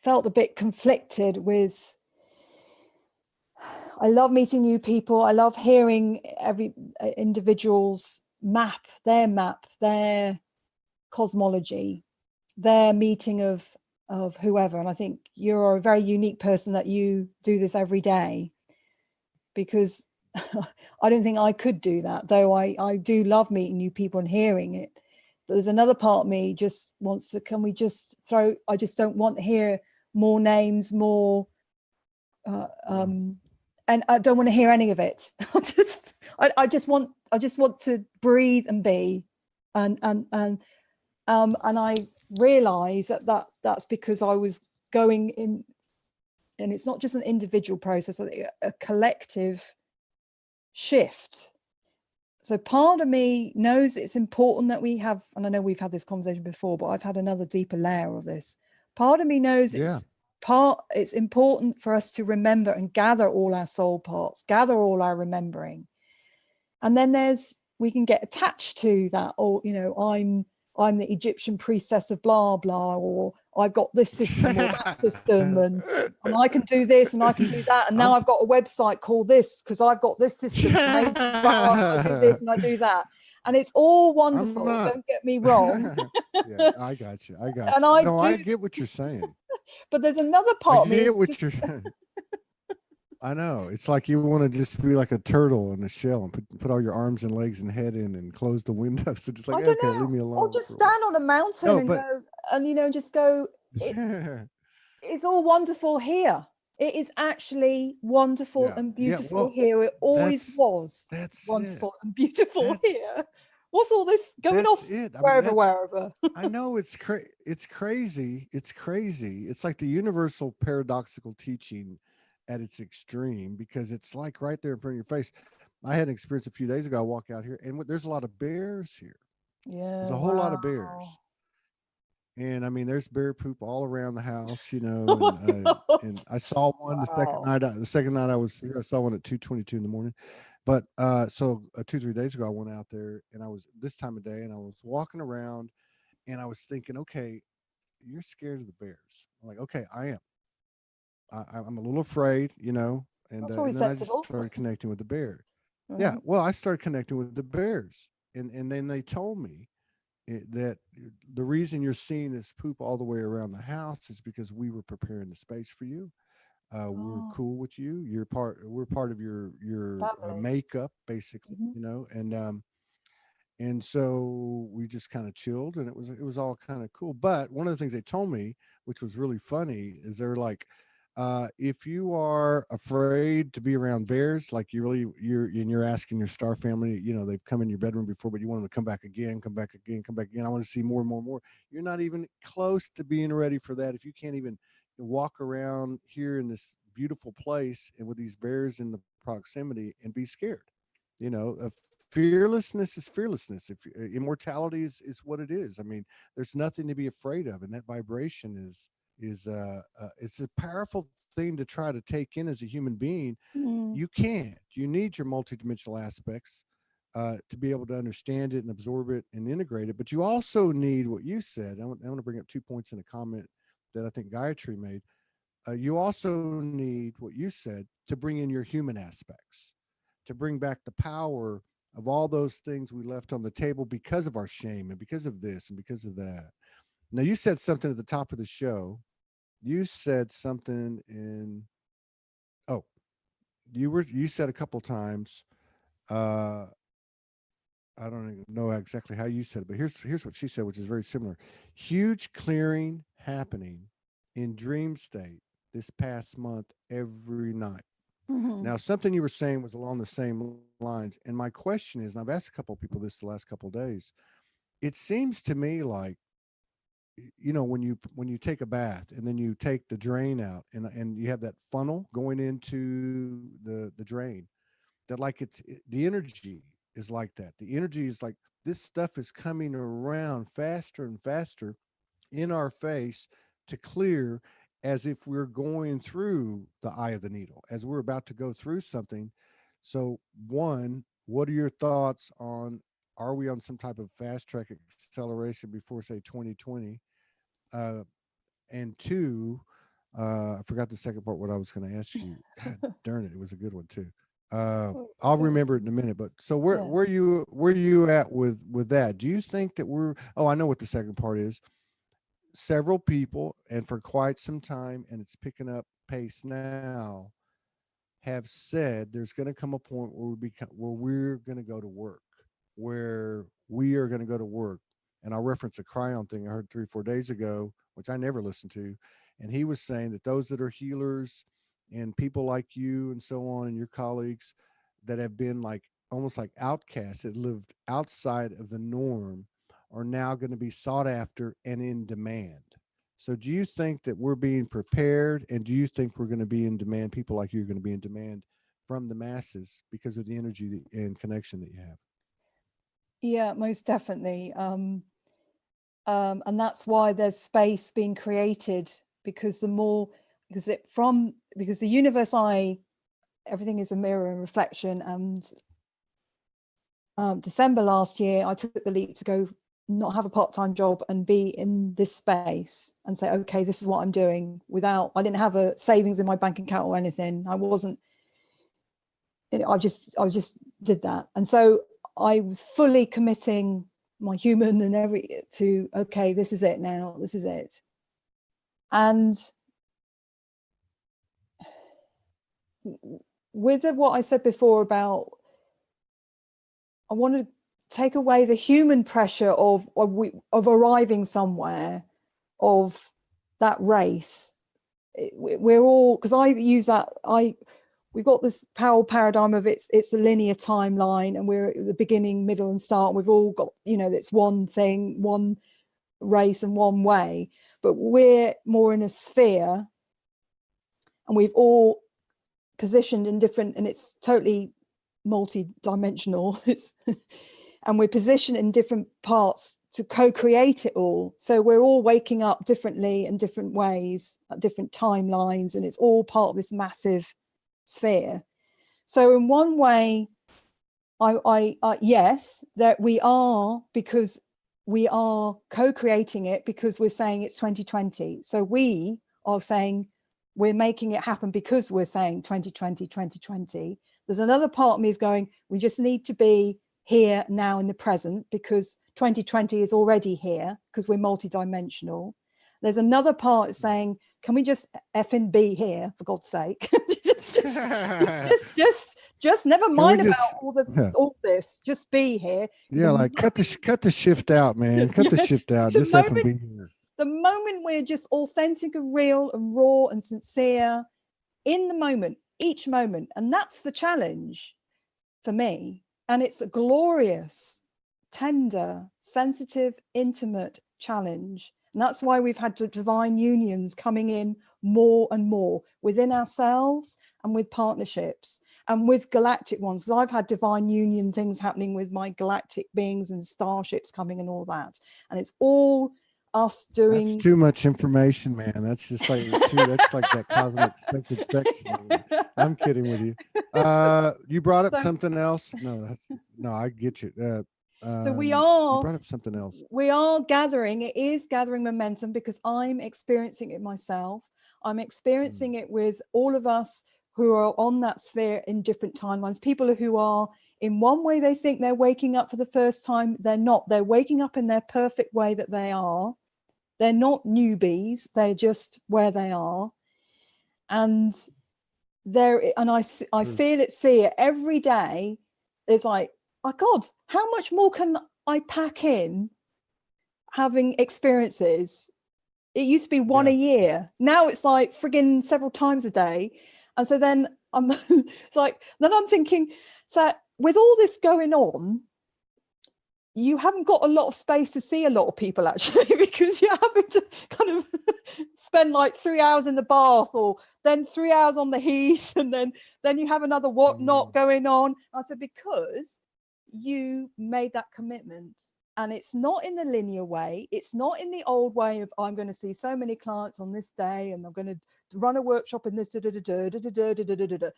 felt a bit conflicted with, I love meeting new people. I love hearing every individual's map, their cosmology, their meeting of whoever. And I think you're a very unique person that you do this every day, because I don't think I could do that, though I do love meeting new people and hearing it. But there's another part of me just wants to, can we just throw, I just don't want to hear more names, more, and I don't want to hear any of it. I just want to breathe and be, and I realize that's because I was going in, and it's not just an individual process, a collective shift. So part of me knows it's important that we have, and I know we've had this conversation before, but I've had another deeper layer of this. Part of me knows it's important for us to remember and gather all our soul parts, gather all our remembering. And then we can get attached to that, or, you know, I'm the Egyptian priestess of blah, blah, or I've got this system or that system, and I can do this and I can do that. And now I've got a website called this because I've got this system. So maybe I do this and I do that. And it's all wonderful. Don't get me wrong. Yeah, I got you. And I get what you're saying. But there's another part of me. I get what you're saying. I know. It's like you want to just be like a turtle in a shell and put all your arms and legs and head in and close the windows. So just like, okay, leave me alone. Or just stand on a mountain go, and, you know, just go, it's all wonderful here. It is actually wonderful and beautiful here. It always was wonderful and beautiful here. What's all this going off wherever? I know it's crazy. It's crazy. It's like the universal paradoxical teaching at its extreme, because it's like right there in front of your face. I had an experience a few days ago. I walk out here and there's a lot of bears here. Yeah. There's a whole lot of bears. And I mean, there's bear poop all around the house, you know, and I saw one the second night I was here. I saw one at 2:22 in the morning. But so 2-3 days ago, I went out there, and I was this time of day, and I was walking around, and I was thinking, okay, you're scared of the bears. I'm like, okay, I am. I'm a little afraid, you know, and then I just started connecting with the bear. Yeah, well, I started connecting with the bears, and then they told me that the reason you're seeing this poop all the way around the house is because we were preparing the space for you. We're cool with you. We're part of your makeup, basically, you know, and so we just kind of chilled, and it was all kind of cool. But one of the things they told me, which was really funny, is they're like, if you are afraid to be around bears, like you're asking your star family, you know, they've come in your bedroom before, but you want them to come back again. I want to see more and more and more. You're not even close to being ready for that. If you can't even walk around here in this beautiful place and with these bears in the proximity and be scared, you know, fearlessness is fearlessness. If immortality is what it is. I mean, there's nothing to be afraid of, and that vibration is it's a powerful thing to try to take in as a human being. You can't. You need your multidimensional aspects to be able to understand it and absorb it and integrate it. But you also need what you said. I want to bring up 2 points in a comment that I think Gayatri made. You also need what you said to bring in your human aspects, to bring back the power of all those things we left on the table because of our shame and because of this and because of that. Now, you said something at the top of the show. You said something you said a couple times, I don't even know exactly how you said it, but here's what she said, which is very similar. Huge clearing happening in dream state this past month every night. Now, something you were saying was along the same lines. And my question is, and I've asked a couple of people this the last couple of days, it seems to me like, you know, when you take a bath and then you take the drain out and you have that funnel going into the drain, that like the energy is like that. The energy is like this stuff is coming around faster and faster in our face to clear, as if we're going through the eye of the needle, as we're about to go through something. So, one, what are your thoughts on, are we on some type of fast track acceleration before, say, 2020? Uh, and two, I forgot the second part, what I was going to ask you. God darn it. It was a good one too. I'll remember it in a minute, but so Yeah. where you at with that? Do you think that we're, oh, I know what the second part is. Several people, and for quite some time, and it's picking up pace now, have said there's going to come a point where where we're going to go to work, where we are going to go to work. And I'll reference a Cryon thing I heard 3 or 4 days ago, which I never listened to, and he was saying that those that are healers and people like you and so on, and your colleagues that have been like almost like outcasts, that lived outside of the norm, are now going to be sought after and in demand. So do you think that we're being prepared, and do you think we're going to be in demand? People like you are going to be in demand from the masses because of the energy and connection that you have? Yeah, most definitely. And that's why there's space being created, because the more, because the universe everything is a mirror and reflection. And December last year, I took the leap to go not have a part-time job and be in this space and say, okay, this is what I'm doing. I didn't have a savings in my bank account or anything. I just did that. And so I was fully committing my human and okay, this is it now, this is it. And with what I said before about, I want to take away the human pressure of arriving somewhere, of that race. We're all, because I use that, we've got this Powell paradigm of it's a linear timeline, and we're at the beginning, middle, and start. We've all got, it's one thing, one race and one way, but we're more in a sphere, and we've all positioned in different, and it's totally multi-dimensional. And we're positioned in different parts to co-create it all. So we're all waking up differently in different ways at different timelines, and it's all part of this massive sphere. So in one way, yes, that we are, because we are co-creating it, because we're saying it's 2020. So we are saying we're making it happen because we're saying 2020, 2020. There's another part of me is going, we just need to be here now in the present, because 2020 is already here, because we're multidimensional. There's another part saying, can we just effing be here, for God's sake? just never mind about all this. Just be here. Yeah, like cut the shift out, man. Cut the shift out. Just effing be here. The moment we're just authentic and real and raw and sincere in the moment, each moment, and that's the challenge for me. And it's a glorious, tender, sensitive, intimate challenge. And that's why we've had the divine unions coming in more and more within ourselves, and with partnerships, and with galactic ones. Because I've had divine union things happening with my galactic beings and starships coming and all that. And it's all us doing. That's too much information, man. That's just like that's like that cosmic sex thing. I'm kidding with you. You brought up something else. No, I get you. So you brought up something else. We are gathering. It is gathering momentum, because I'm experiencing it myself. I'm experiencing it with all of us who are on that sphere in different timelines. People who are, in one way, they think they're waking up for the first time. They're not. They're waking up in their perfect way that they are. They're not newbies. They're just where they are. And I feel it, see it every day. It's like, oh God, how much more can I pack in having experiences? It used to be one a year. Now it's like frigging several times a day. And so then I'm thinking, so with all this going on, you haven't got a lot of space to see a lot of people, actually, because you're having to kind of spend like 3 hours in the bath, or then 3 hours on the heath, and then you have another whatnot going on. I said, because you made that commitment, And it's not in the linear way. It's not in the old way of, I'm going to see so many clients on this day and I'm going to run a workshop in this.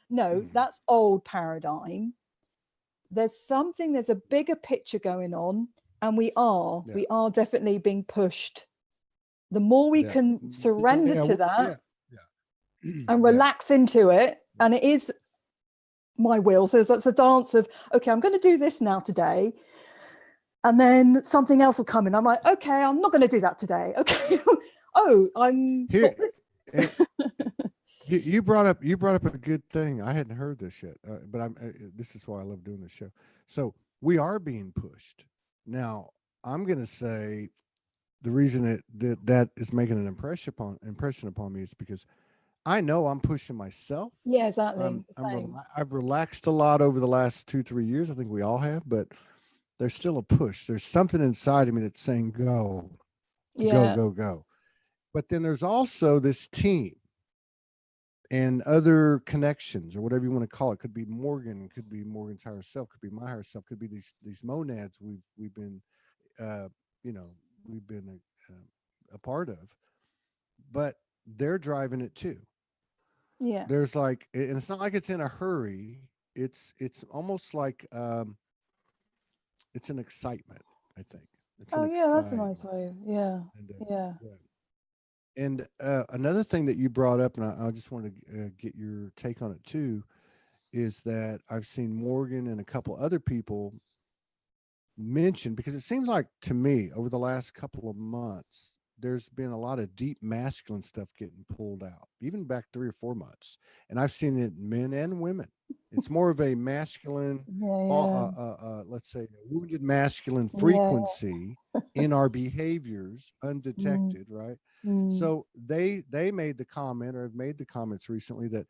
No, that's old paradigm. There's a bigger picture going on, and we are definitely being pushed. The more we can surrender to that and relax into it, and it is my will. So that's a dance of, okay, I'm going to do this now today. And then something else will come in. I'm like, okay, I'm not going to do that today. Okay. Oh, I'm here. You brought up a good thing. I hadn't heard this yet, but this is why I love doing this show. So we are being pushed. Now, I'm going to say the reason that is making an impression upon me is because I know I'm pushing myself. Yeah, exactly. I've relaxed a lot over the last 2-3 years. I think we all have, but there's still a push. There's something inside of me that's saying go. But then there's also this team and other connections, or whatever you want to call it. Could be Morgan, could be Morgan's higher self, could be my higher self, could be these monads we've been a part of, but they're driving it too. Yeah. There's like, and it's not like it's in a hurry. It's almost like it's an excitement, I think. It's an yeah, that's a excitement. nice way. Yeah. Yeah. And another thing that you brought up, and I just want to get your take on it too, is that I've seen Morgan and a couple other people mention, because it seems like to me over the last couple of months, there's been a lot of deep masculine stuff getting pulled out, even back 3 or 4 months. And I've seen it in men and women. It's more of a masculine, let's say, a wounded masculine frequency in our behaviors, undetected, right? So they made the comment, or have made the comments recently, that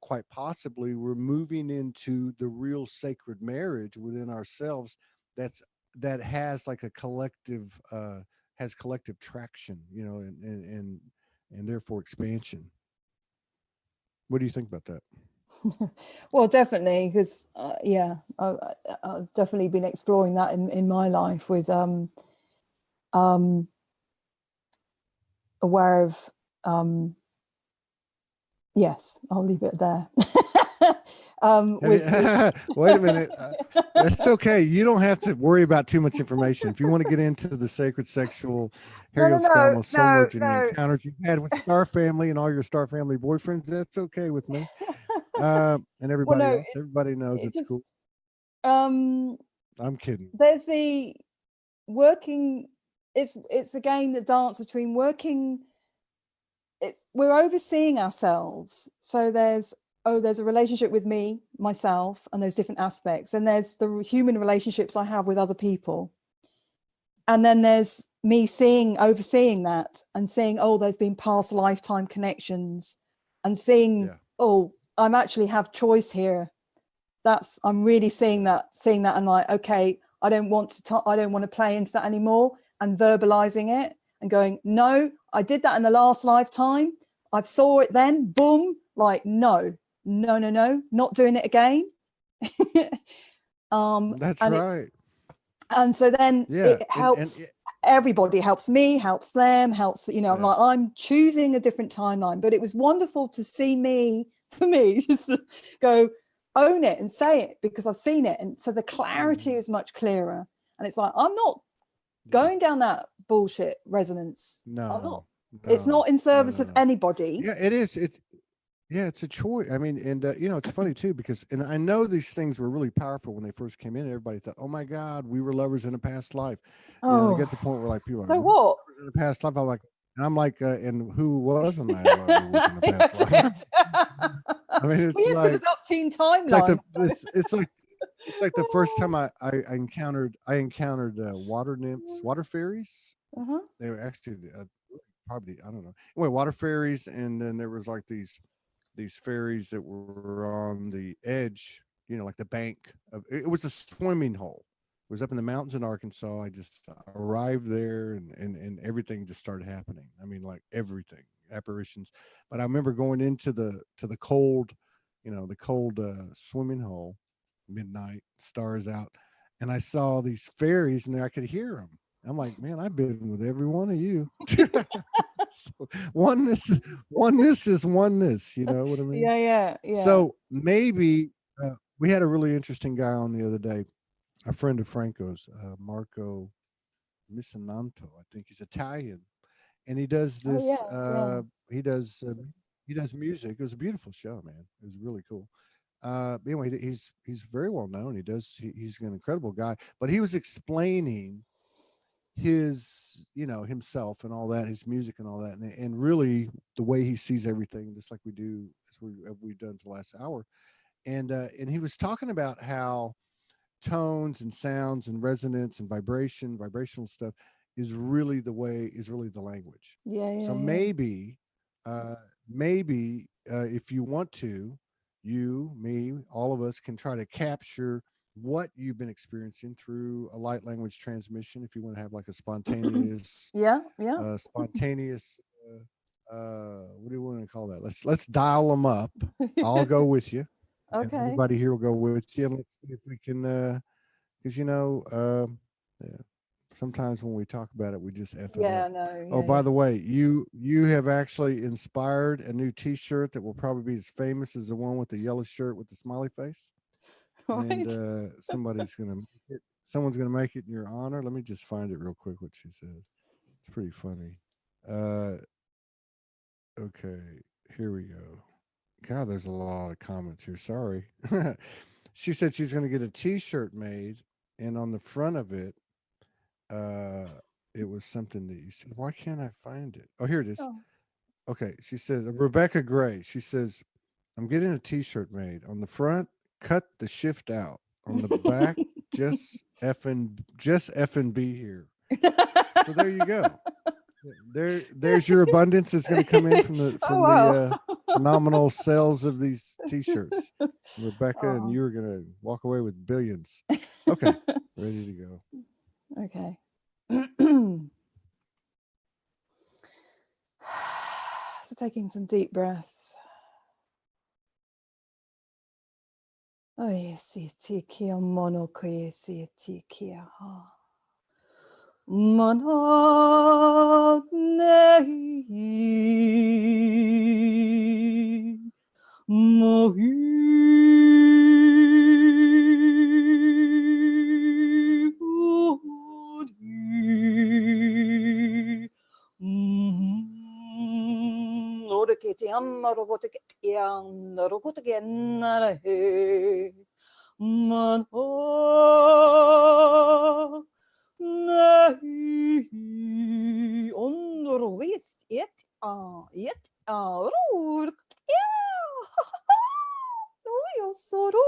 quite possibly we're moving into the real sacred marriage within ourselves that has like a collective has collective traction, and therefore expansion. What do you think about that? Well, definitely, because I've definitely been exploring that in my life with aware of yes, I'll leave it there. Wait a minute. That's okay. You don't have to worry about too much information. If you want to get into the sacred sexual Helioscomo soul merging encounters you've had with Star Family and all your Star Family boyfriends, that's okay with me. And everybody else. Everybody knows it's cool. I'm kidding. There's the working. It's again the dance between working. We're overseeing ourselves. So there's a relationship with me, myself, and those different aspects. And there's the human relationships I have with other people. And then there's me overseeing that and seeing, there's been past lifetime connections, and seeing, I'm actually have choice here. I'm really seeing that, and like, okay, I don't want to play into that anymore, and verbalizing it and going, no, I did that in the last lifetime. I saw it then, boom, like, no, not doing it again. That's right. And so then it helps. Everybody helps me, helps them, helps, like, I'm choosing a different timeline. But it was wonderful to see for me, just go, own it and say it, because I've seen it. And so the clarity is much clearer. And it's like, I'm not going down that bullshit resonance. No, it's not in service of anybody. Yeah, it is. It's a choice. I mean, and it's funny too, because, and I know these things were really powerful when they first came in. Everybody thought, oh my God, we were lovers in a past life. They get to the point where like people are, so what? In a past life, I'm like, and who wasn't I lover with in a past life? I mean, it's like it's up teen timeline. It's like the first time I encountered water nymphs, water fairies. They were actually probably, I don't know. Anyway, water fairies, and then there was like these fairies that were on the edge, like the bank of. It was a swimming hole. It was up in the mountains in Arkansas. I just arrived there, and everything just started happening. I mean, like everything, apparitions. But I remember going into the cold, the cold swimming hole, midnight, stars out, and I saw these fairies, and I could hear them. I'm like, man, I've been with every one of you. So oneness is oneness. You know what I mean? Yeah. So maybe we had a really interesting guy on the other day, a friend of Franco's, Marco Misananto. I think he's Italian, and he does Oh this. yeah. He does music. It was a beautiful show, man. It was really cool. Anyway, he's very well known. He's an incredible guy. But he was explaining his, himself and all that, his music and all that, and really the way he sees everything, just like we do, as we've done for the last hour. And he was talking about how tones and sounds and resonance and vibrational stuff is really the language. So Yeah. maybe if you want to, you, me, all of us can try to capture what you've been experiencing through a light language transmission. If you want to have like a spontaneous Yeah. spontaneous what do you want to call that? Let's dial them up. I'll go with you, and Okay. everybody here will go with you, and let's see if we can because yeah, sometimes when we talk about it we just F it Yeah, up. no, Oh, yeah. by the way, you have actually inspired a new t-shirt that will probably be as famous as the one with the yellow shirt with the smiley face. And Right. someone's gonna make it in your honor. Let me just find it real quick what she said. It's pretty funny. uh okay, here we go. God, there's a lot of comments here, sorry. She said she's gonna get a t-shirt made, and on the front of it, uh it was something that you said. Why can't I find it? Oh, here it is. Oh. Okay, she says, Rebecca Gray, she says, I'm getting a t-shirt made. On the front, cut the shift out. On the back, just effing be here. So there you go. There's your abundance is going to come in from the Oh wow. phenomenal sales of these t-shirts. Rebecca, and Oh. you're going to walk away with billions. Okay, ready to go. Okay. So taking some deep breaths. Oh yes, kia mono kuesi kia ha. Mono nei mohi ori. Ora ke te ana roko te ke ana roko te ke ana he. Mano nei ondoro is it rur ya no yo soro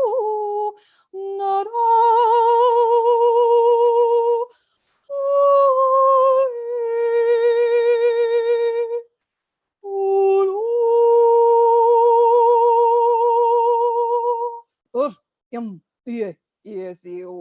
nara yum yeah yes you.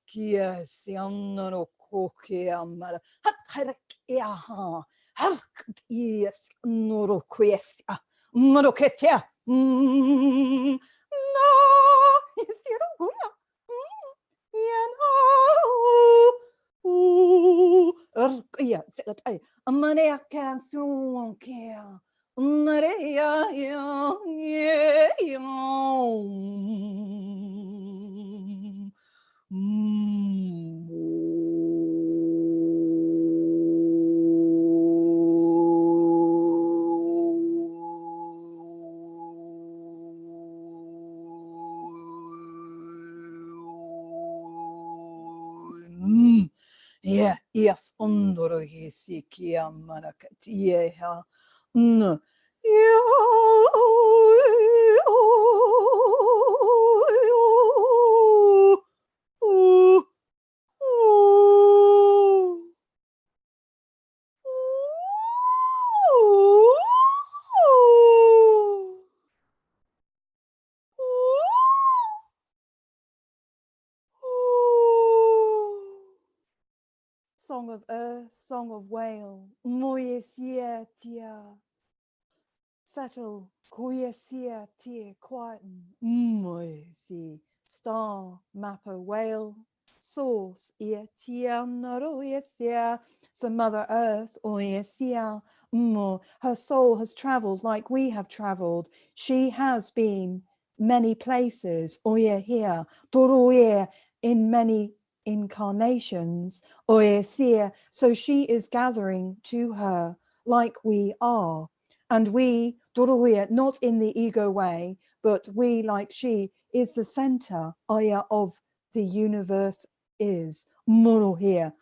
Kia sianna no koke amara. Hat harakia ha. Hark yes noro questia. Maroketia. No. Yes, you don't go. Yeah, no. Yeah, set I. Amane can soon care. Maria, yeah. Yeah, yes, ondoro hisi kia manakat. Yeah, no. song of earth, song of whale, moyesia tia, settle, koyesia tia, quieten, moyesi, star, mapper, whale, source, tia, naroyesia, so Mother Earth, oyesia, her soul has traveled like we have traveled. She has been many places, oye here, doroye, in many incarnations, oyesia, so she is gathering to her like we are. And we, doroye, not in the ego way, but we, like she, is the center, oya, of the universe is, morohia,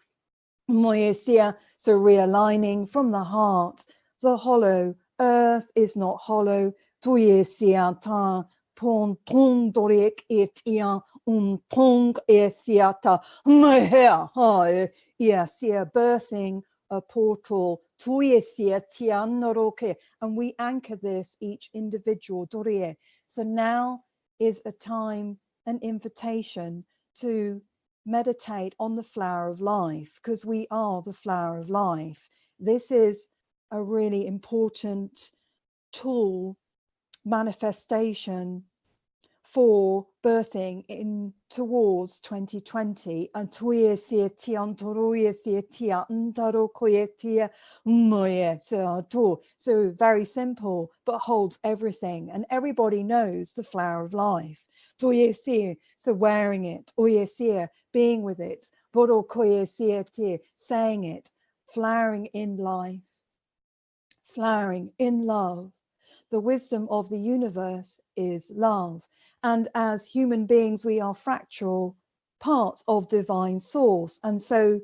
moyesia, so realigning from the heart, the hollow, earth is not hollow, toyesia ta, pon tong dorik etian, tong esiata, mehea, ha, yesia, birthing a portal, toyesia tianoroke, and we anchor this each individual, dorie. So now is a time, an invitation to meditate on the flower of life, because we are the flower of life. This is a really important tool, manifestation for birthing in towards 2020. And so very simple, but holds everything, and everybody knows the flower of life. So wearing it, being with it, saying it, flowering in life, flowering in love. The wisdom of the universe is love. And as human beings, we are fractal parts of divine source. And so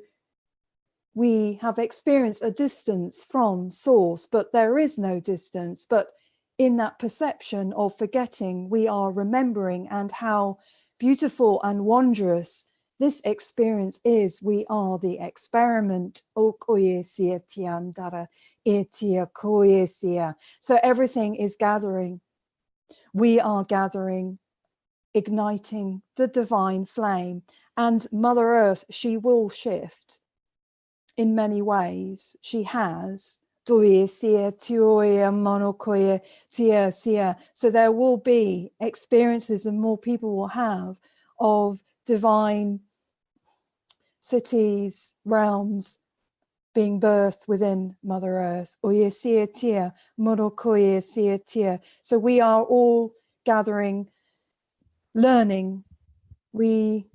we have experienced a distance from source, but there is no distance. But in that perception of forgetting, we are remembering, and how beautiful and wondrous this experience is. We are the experiment. So everything is gathering. We are gathering, igniting the divine flame. And Mother Earth, she will shift in many ways. She has. So there will be experiences, and more people will have, of divine cities, realms being birthed within Mother Earth. So we are all gathering, learning. We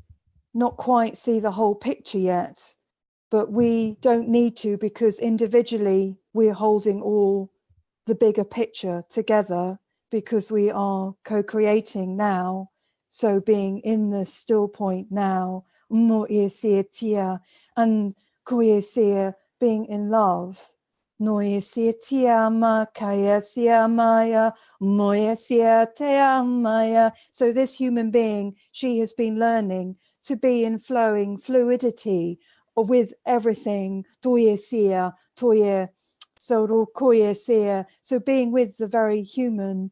not quite see the whole picture yet, but we don't need to, because individually we're holding all the bigger picture together, because we are co-creating now. So being in the still point now, and being in love. So this human being, she has been learning to be in flowing fluidity with everything. So being with the very human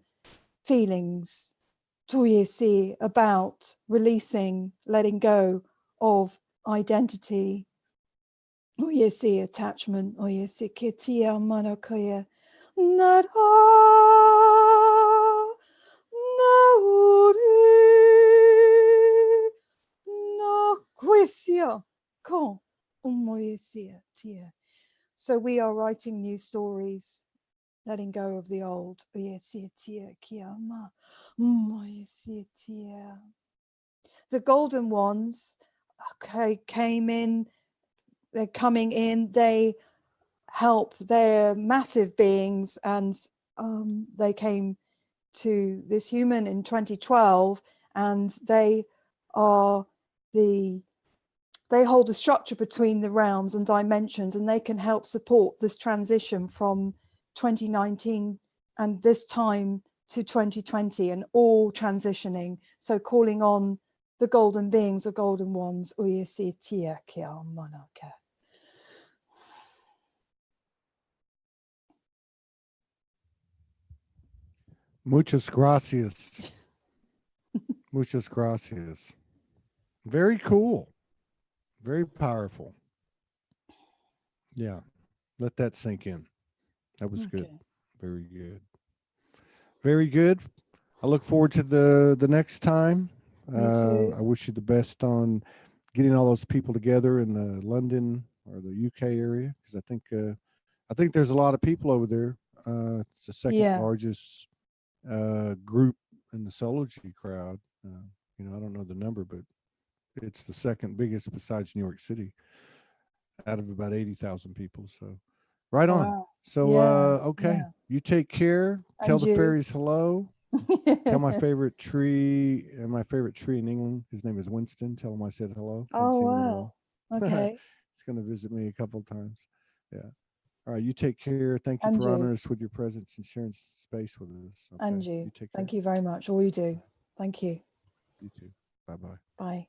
feelings, about releasing, letting go of identity, attachment, kitia manakoya nara nauri na quisia con tia. So we are writing new stories, letting go of the old. The golden ones, came in. They're coming in. They help. They're massive beings, and they came to this human in 2012, and they hold the structure between the realms and dimensions, and they can help support this transition from 2019 and this time to 2020, and all transitioning. So calling on the golden beings, the golden ones. Muchas gracias. Muchas gracias. Very cool. Very powerful. Yeah. Let that sink in. That was good. Okay. Very good. Very good. I look forward to the next time. Me too. I wish you the best on getting all those people together in the London or the UK area, because I think there's a lot of people over there. It's the second Yeah. largest group in the Soulogy crowd. You know, I don't know the number, but it's the second biggest besides New York City, out of about 80,000 people. So, right on. Wow. So, Yeah. okay, Yeah. you take care. Tell And the you. fairies hello. Tell my favorite tree in England. His name is Winston. Tell him I said hello. Hadn't Oh, seen him in a wow. while. Okay. He's going to visit me a couple of times. Yeah. All right. You take care. Thank you And for you. honoring us with your presence and sharing space with us. Okay. And you. You take care. Thank you very much. All you do. Thank you. You too. Bye bye. Bye.